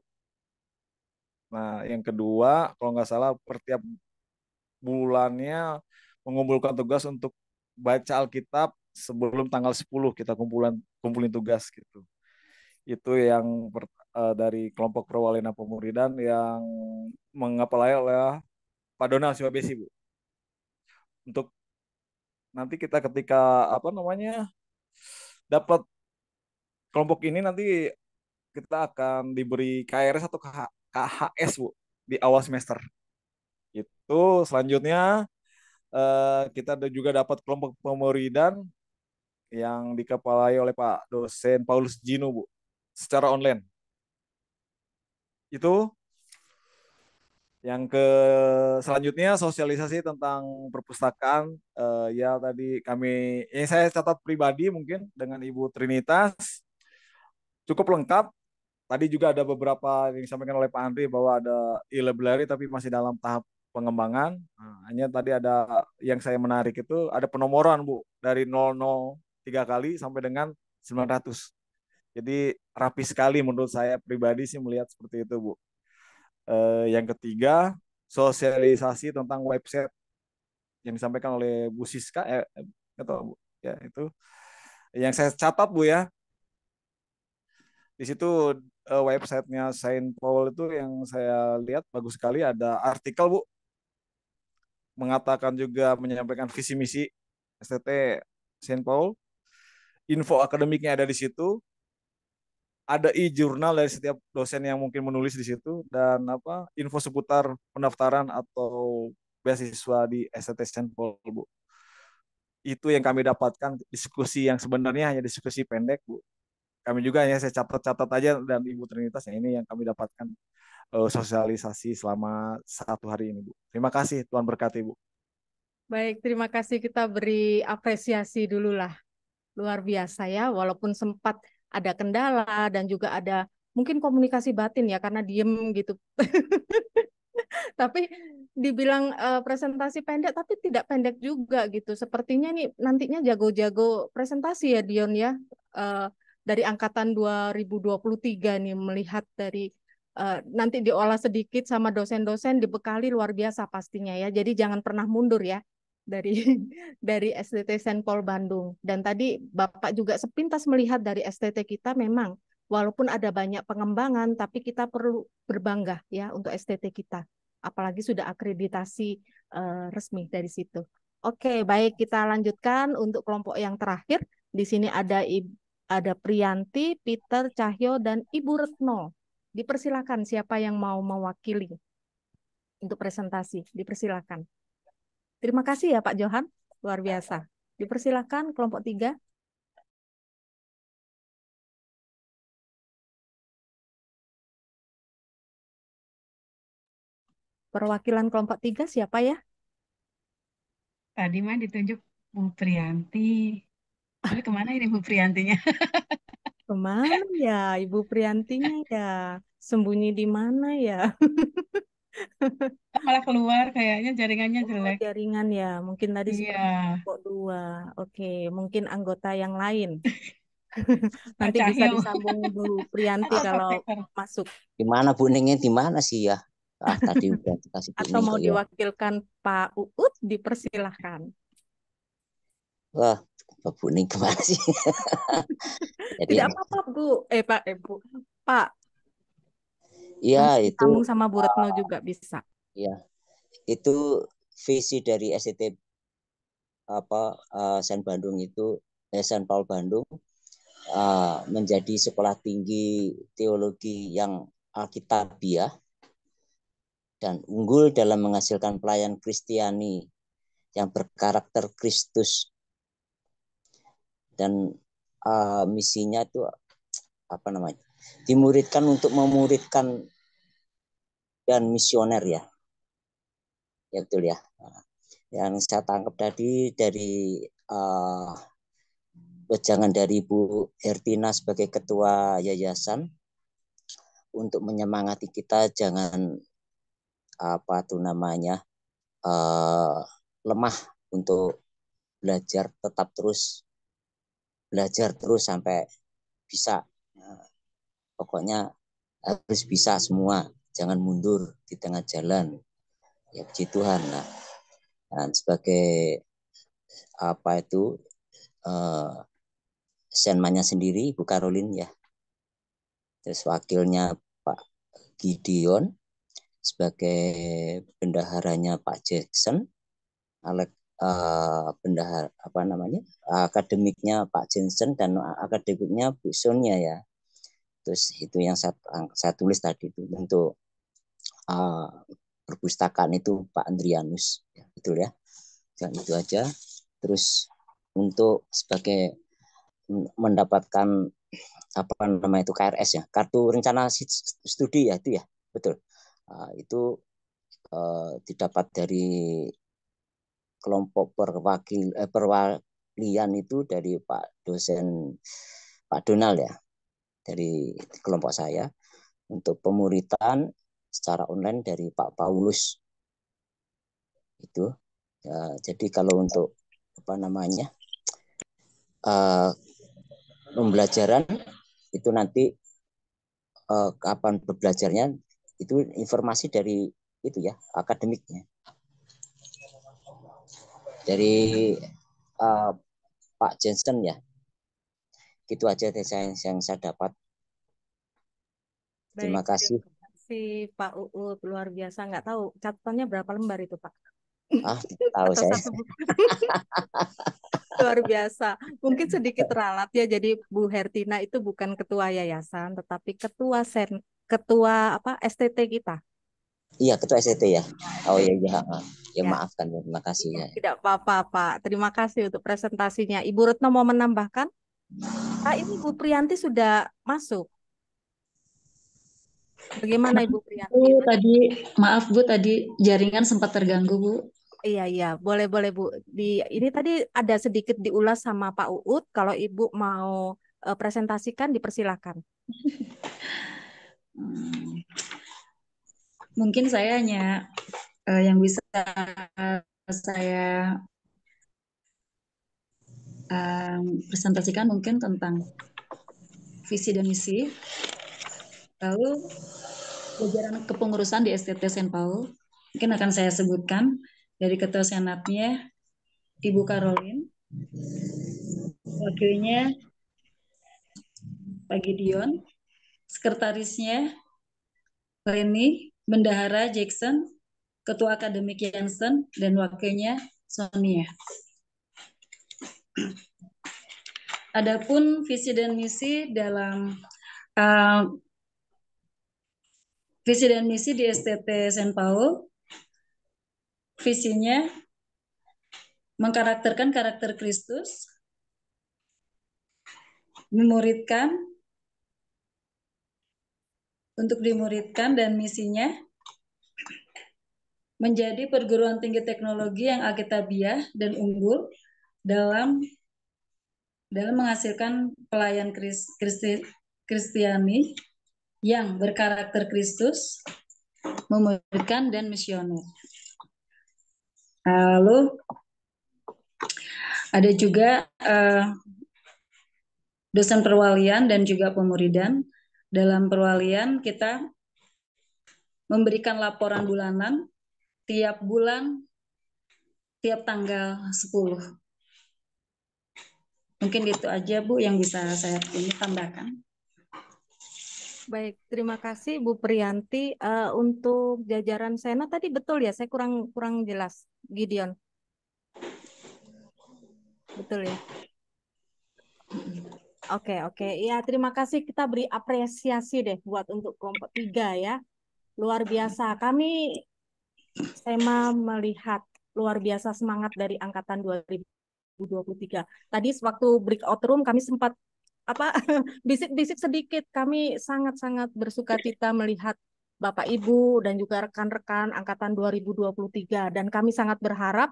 Nah, yang kedua, kalau nggak salah per tiap bulannya mengumpulkan tugas untuk baca Alkitab sebelum tanggal 10 kita kumpulin tugas gitu. Itu yang dari kelompok perwalian dan pemuridan yang mengapalai oleh Pak Donald Siwabesi, Bu. Untuk nanti kita ketika dapat kelompok ini nanti kita akan diberi KRS atau KHS, Bu, di awal semester. Itu selanjutnya kita juga dapat kelompok pemuridan yang dikepalai oleh Pak dosen Paulus Gino, Bu, secara online. Itu yang selanjutnya sosialisasi tentang perpustakaan. Ya tadi saya catat pribadi mungkin dengan Ibu Trinitas cukup lengkap. Tadi juga ada beberapa yang disampaikan oleh Pak Andri bahwa ada e-library tapi masih dalam tahap pengembangan. Nah, hanya tadi ada yang saya menarik itu ada penomoran, Bu, dari 003 kali sampai dengan 900. Jadi rapi sekali menurut saya pribadi sih melihat seperti itu, Bu. Yang ketiga, sosialisasi tentang website yang disampaikan oleh Bu Siska, atau Bu, ya itu yang saya catat, Bu, ya. Di situ websitenya Saint Paul itu yang saya lihat bagus sekali, ada artikel, Bu, mengatakan juga menyampaikan visi misi STT Saint Paul, info akademiknya ada di situ, ada e-jurnal dari setiap dosen yang mungkin menulis di situ, dan info seputar pendaftaran atau beasiswa di STT Saint Paul, Bu. Itu yang kami dapatkan, diskusi yang sebenarnya hanya diskusi pendek, Bu. Kami juga hanya saya catat-catat aja, dan Ibu Trinitas yang ini yang kami dapatkan sosialisasi selama 1 hari ini, Bu. Terima kasih, Tuhan berkati, Bu. Baik, terima kasih. Kita beri apresiasi dulu lah. Luar biasa ya, walaupun sempat ada kendala dan juga ada mungkin komunikasi batin ya, karena diem gitu. Tapi dibilang presentasi pendek, tapi tidak pendek juga gitu. Sepertinya nih nantinya jago-jago presentasi ya, Dion ya. Dari angkatan 2023 nih, melihat dari nanti diolah sedikit sama dosen-dosen, dibekali luar biasa pastinya ya. Jadi jangan pernah mundur ya dari dari STT Saint Paul Bandung. Dan tadi Bapak juga sepintas melihat dari STT kita, memang walaupun ada banyak pengembangan, tapi kita perlu berbangga ya untuk STT kita. Apalagi sudah akreditasi resmi dari situ. Oke, baik kita lanjutkan untuk kelompok yang terakhir. Di sini ada Priyanti, Peter, Cahyo, dan Ibu Retno. Dipersilakan siapa yang mau mewakili untuk presentasi. Dipersilakan. Terima kasih ya Pak Johan, luar biasa. Dipersilakan kelompok 3. Perwakilan kelompok 3 siapa ya? Tadi mah ditunjuk Bu Priyanti. Tapi kemana ini Bu Priyantinya? Kemana ya Ibu Priyantinya ya? Sembunyi di mana ya? Malah keluar kayaknya jaringannya jelek. Jaringan ya, mungkin tadi Iya. seperti kelompok 2. Oke, mungkin anggota yang lain. Pak Nanti bisa Cahyo. disambung Bu Priyanti kalau masuk. Di mana Bu Ningnya di mana sih ya? Ah, tadi udah dikasih Bu Atau Ning mau kok ya. diwakilkan Pak Uut, dipersilahkan. Wah, Bu Ning kemana sih? Jadi, Tidak apa-apa Bu. Bu. Pak. ya itu Sambung sama Bu Retno juga bisa. ya. Itu visi dari STT Saint Bandung itu Saint Paul Bandung menjadi sekolah tinggi teologi yang alkitabiah dan unggul dalam menghasilkan pelayan Kristiani yang berkarakter Kristus. Dan misinya itu apa namanya? Dimuridkan untuk memuridkan dan misioner ya. Ya betul ya. Yang saya tangkap tadi dari wejangan dari Bu Hertina sebagai ketua yayasan untuk menyemangati kita jangan lemah untuk belajar, tetap terus belajar terus sampai bisa. Pokoknya harus bisa semua, jangan mundur di tengah jalan. Ya puji Tuhan. Nah, dan sebagai senmanya sendiri Ibu Caroline ya. Terus wakilnya Pak Gideon, sebagai bendaharanya Pak Jackson, bendahara akademiknya Pak Jensen dan akademiknya Bu Sonia ya. Terus itu yang saya tulis tadi itu untuk perpustakaan itu Pak Andrianus ya, betul ya. Dan itu aja. Terus untuk sebagai mendapatkan itu KRS ya, kartu rencana studi ya, itu ya, betul. Itu didapat dari kelompok perwalian itu dari Pak dosen Pak Donald ya, dari kelompok saya, untuk pemuritan secara online dari Pak Paulus itu ya. Jadi kalau untuk pembelajaran itu nanti kapan belajarnya itu informasi dari itu ya, akademiknya dari Pak Jensen ya. Gitu aja yang saya dapat. Terima kasih. Terima kasih Pak Uut, luar biasa. Nggak tahu catatannya berapa lembar itu Pak? Tidak tahu Atau saya. satu buku. Luar biasa. Mungkin sedikit ralat ya. Jadi Bu Hertina itu bukan ketua yayasan, tetapi ketua STT kita. Iya, ketua STT ya. Oh iya, ya maafkan ya. Terima kasih ya. Tidak apa-apa Pak. Terima kasih untuk presentasinya. Ibu Retno mau menambahkan? Ini Bu Priyanti sudah masuk. Bagaimana Ibu Priyanti? Maaf Bu, tadi jaringan sempat terganggu Bu. Iya, boleh Bu. Ini tadi ada sedikit diulas sama Pak Uut. Kalau Ibu mau presentasikan, dipersilakan. Mungkin saya hanya yang bisa saya presentasikan mungkin tentang visi dan misi, lalu jajaran kepengurusan di STT Saint Paul. Mungkin akan saya sebutkan dari ketua senatnya Ibu Caroline, wakilnya Pak Gideon, sekretarisnya Reni, bendahara Jackson, ketua akademik Jansen, dan wakilnya Sonia. Adapun visi dan misi dalam visi dan misi di STT Saint Paul, visinya mengkarakterkan karakter Kristus, memuridkan, untuk dimuridkan, dan misinya menjadi perguruan tinggi teknologi yang alkitabiah dan unggul dalam menghasilkan pelayan Kristiani yang berkarakter Kristus, memuridkan, dan misioner. Lalu ada juga dosen perwalian dan juga pemuridan. Dalam perwalian kita memberikan laporan bulanan tiap bulan, tiap tanggal 10. Mungkin itu aja Bu yang bisa saya tambahkan. Baik, terima kasih Bu Priyanti. Untuk jajaran Sena tadi betul ya, saya kurang jelas, Gideon. Betul ya? Oke. Ya, terima kasih. Kita beri apresiasi deh buat untuk kelompok 3 ya. Luar biasa. Kami SEMA melihat luar biasa semangat dari angkatan 2023. Tadi waktu breakout room kami sempat bisik-bisik sedikit. Kami sangat-sangat bersukacita melihat Bapak Ibu dan juga rekan-rekan angkatan 2023, dan kami sangat berharap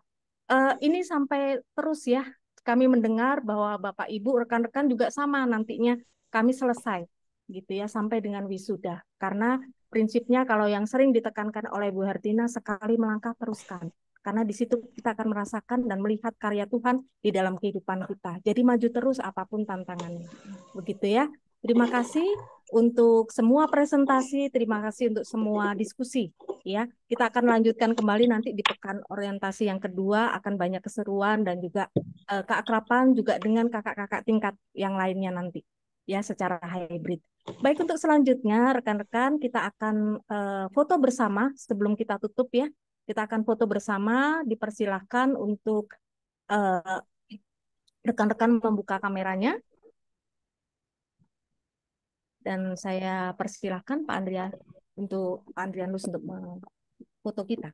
ini sampai terus ya. Kami mendengar bahwa Bapak Ibu rekan-rekan juga sama nantinya kami selesai gitu ya sampai dengan wisuda. Karena prinsipnya kalau yang sering ditekankan oleh Bu Hartina, sekali melangkah teruskan. Karena di situ kita akan merasakan dan melihat karya Tuhan di dalam kehidupan kita. Jadi maju terus apapun tantangannya. Begitu ya. Terima kasih untuk semua presentasi, terima kasih untuk semua diskusi. Ya, kita akan lanjutkan kembali nanti di pekan orientasi yang kedua, akan banyak keseruan dan juga keakraban juga dengan kakak-kakak tingkat yang lainnya nanti. Ya, secara hybrid. Baik, untuk selanjutnya rekan-rekan kita akan foto bersama sebelum kita tutup ya. Kita akan foto bersama, dipersilahkan untuk rekan-rekan membuka kameranya. Dan saya persilahkan Pak Andrianus untuk foto kita.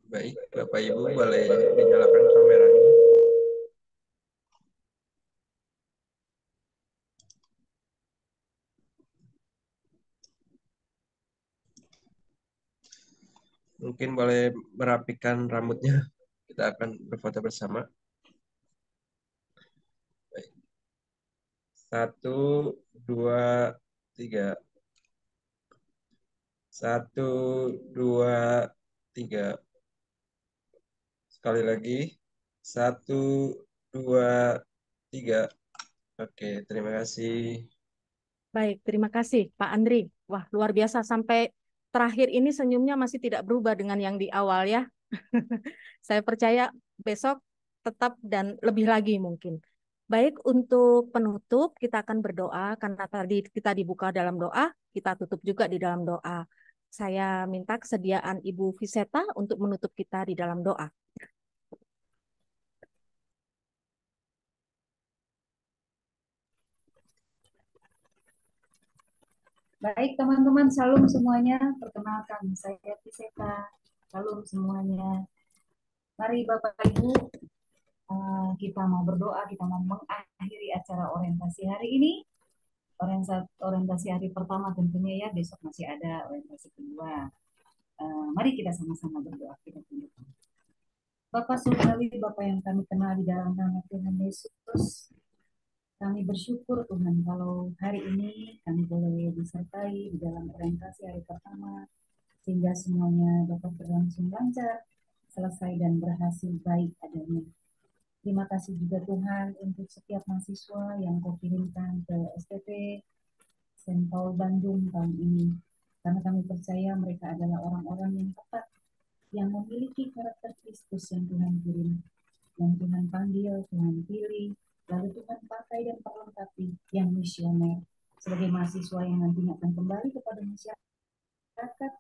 Baik, Bapak Ibu boleh dinyalakan kameranya. Mungkin boleh merapikan rambutnya. Kita akan berfoto bersama. Baik. 1, 2, 3. 1, 2, 3. Sekali lagi. 1, 2, 3. Oke, terima kasih. Baik, terima kasih Pak Andri. Wah, luar biasa. Sampai terakhir ini senyumnya masih tidak berubah dengan yang di awal ya. Saya percaya besok tetap dan lebih lagi mungkin. Baik, untuk penutup kita akan berdoa karena tadi kita dibuka dalam doa, kita tutup juga di dalam doa. Saya minta kesediaan Ibu Viseta untuk menutup kita di dalam doa. Baik teman-teman, salam semuanya. Perkenalkan, saya Viseta. Salam semuanya. Mari Bapak Ibu, kita mau berdoa, kita mau mengakhiri acara orientasi hari ini. Orientasi hari pertama tentunya ya, besok masih ada orientasi kedua. Mari kita sama-sama berdoa, kita tunjukkan. Bapak Surgawi, Bapak yang kami kenal di dalam nama Tuhan Yesus, kami bersyukur Tuhan kalau hari ini kami boleh disertai di dalam orientasi hari pertama, sehingga semuanya dapat berlangsung lancar, selesai dan berhasil baik adanya. Terima kasih juga Tuhan untuk setiap mahasiswa yang Kau kirimkan ke STT Saint Paul Bandung tahun ini. Karena kami percaya mereka adalah orang-orang yang tepat, yang memiliki karakter Kristus yang Tuhan kirim, yang Tuhan panggil, Tuhan pilih, lalu Tuhan pakai dan perlengkapi yang misioner sebagai mahasiswa yang nantinya akan kembali kepada masyarakat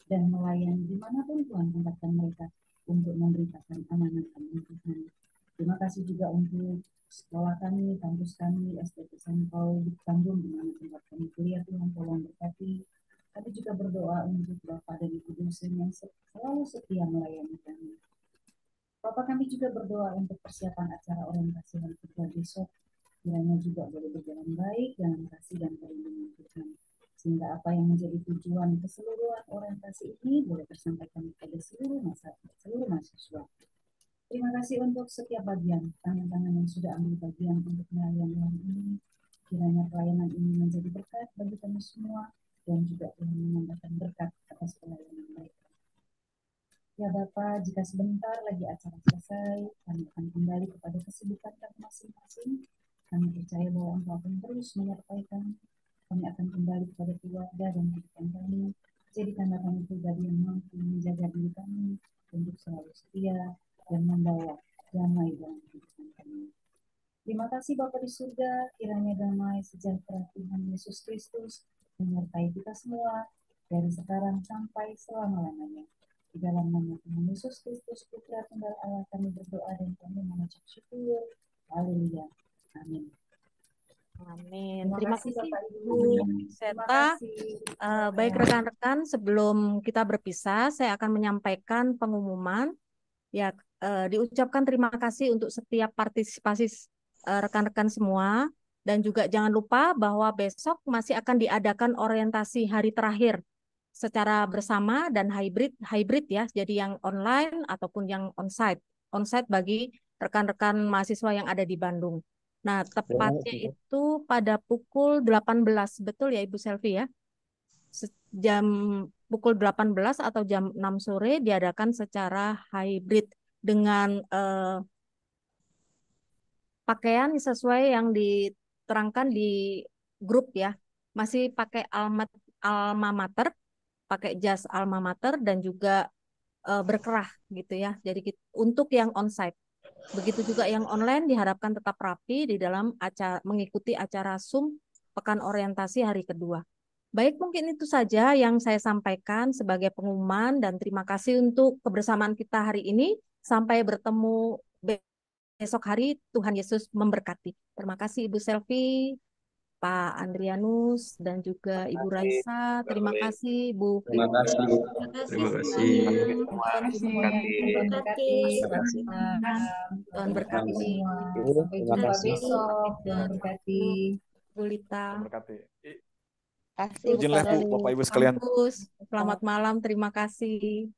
dan melayani dimanapun Tuhan tempatkan mereka untuk memberi memberitakan amanat Tuhan. Terima kasih juga untuk sekolah kami, kampus kami, STT Sampel di Bandung, di mana tempat kami kuliah. Tuhan tolong berkati. Kami juga berdoa untuk Bapak dan Ibu dosen yang selalu setia melayani kami. Bapak kami juga berdoa untuk persiapan acara orientasi hari kedua besok. Kiranya juga boleh berjalan baik dengan kasih dan perlindungan Tuhan. Sehingga apa yang menjadi tujuan keseluruhan orientasi ini boleh tersampaikan kepada seluruh mahasiswa. Terima kasih untuk setiap bagian, tangan-tangan yang sudah ambil bagian untuk melayani hari ini. Kiranya pelayanan ini menjadi berkat bagi kami semua dan juga Tuhan menambahkan berkat atas pelayanan mereka. Ya Bapak, jika sebentar lagi acara selesai, kami akan kembali kepada kesibukan kami masing-masing. Kami percaya bahwa Engkau akan terus menyertai kami. Kami akan kembali kepada keluarga dan kehidupan kami. Jadikanlah kami pribadi yang mampu menjaga diri kami untuk selalu setia dan membawa damai dalam kehidupan kami. Terima kasih Bapa di surga, kiranya damai sejahtera Tuhan Yesus Kristus menyertai kita semua dari sekarang sampai selama-lamanya. Di dalam nama Tuhan Yesus Kristus, Putra Tunggal Allah, kami berdoa dan kami mengucap syukur. Haleluya. Amin. Amin. Terima Terima kasih kasih Bapak Ibu. Bu Terima Seta. kasih. Baik rekan-rekan, sebelum kita berpisah, saya akan menyampaikan pengumuman. Ya, diucapkan terima kasih untuk setiap partisipasi rekan-rekan semua. Dan juga jangan lupa bahwa besok masih akan diadakan orientasi hari terakhir secara bersama dan hybrid ya. Jadi yang online ataupun yang onsite. Onsite bagi rekan-rekan mahasiswa yang ada di Bandung. Nah, tepatnya itu pada pukul 18, betul ya Ibu Selvi ya? Jam pukul 18 atau jam 6 sore diadakan secara hybrid dengan pakaian sesuai yang diterangkan di grup ya. Masih pakai alma mater, pakai jas alma mater dan juga berkerah gitu ya. Jadi untuk yang onsite. Begitu juga yang online diharapkan tetap rapi di dalam mengikuti acara Zoom Pekan Orientasi hari kedua. Baik, mungkin itu saja yang saya sampaikan sebagai pengumuman dan terima kasih untuk kebersamaan kita hari ini. Sampai bertemu besok hari, Tuhan Yesus memberkati. Terima kasih Ibu Selvi, Pak Andrianus, dan juga Ibu Raisa. Terima kasih Bu. Terima kasih. Terima kasih Terima kasih. semuanya. Tuhan berkati. Tuhan berkati. Sampai Terima jumpa kasih. besok. Tuhan berkati. Bu Lita. Berkati. Kasih Bu Izin live Bu, Karolin. Bapak Ibu sekalian. Kampus. Selamat malam, terima kasih.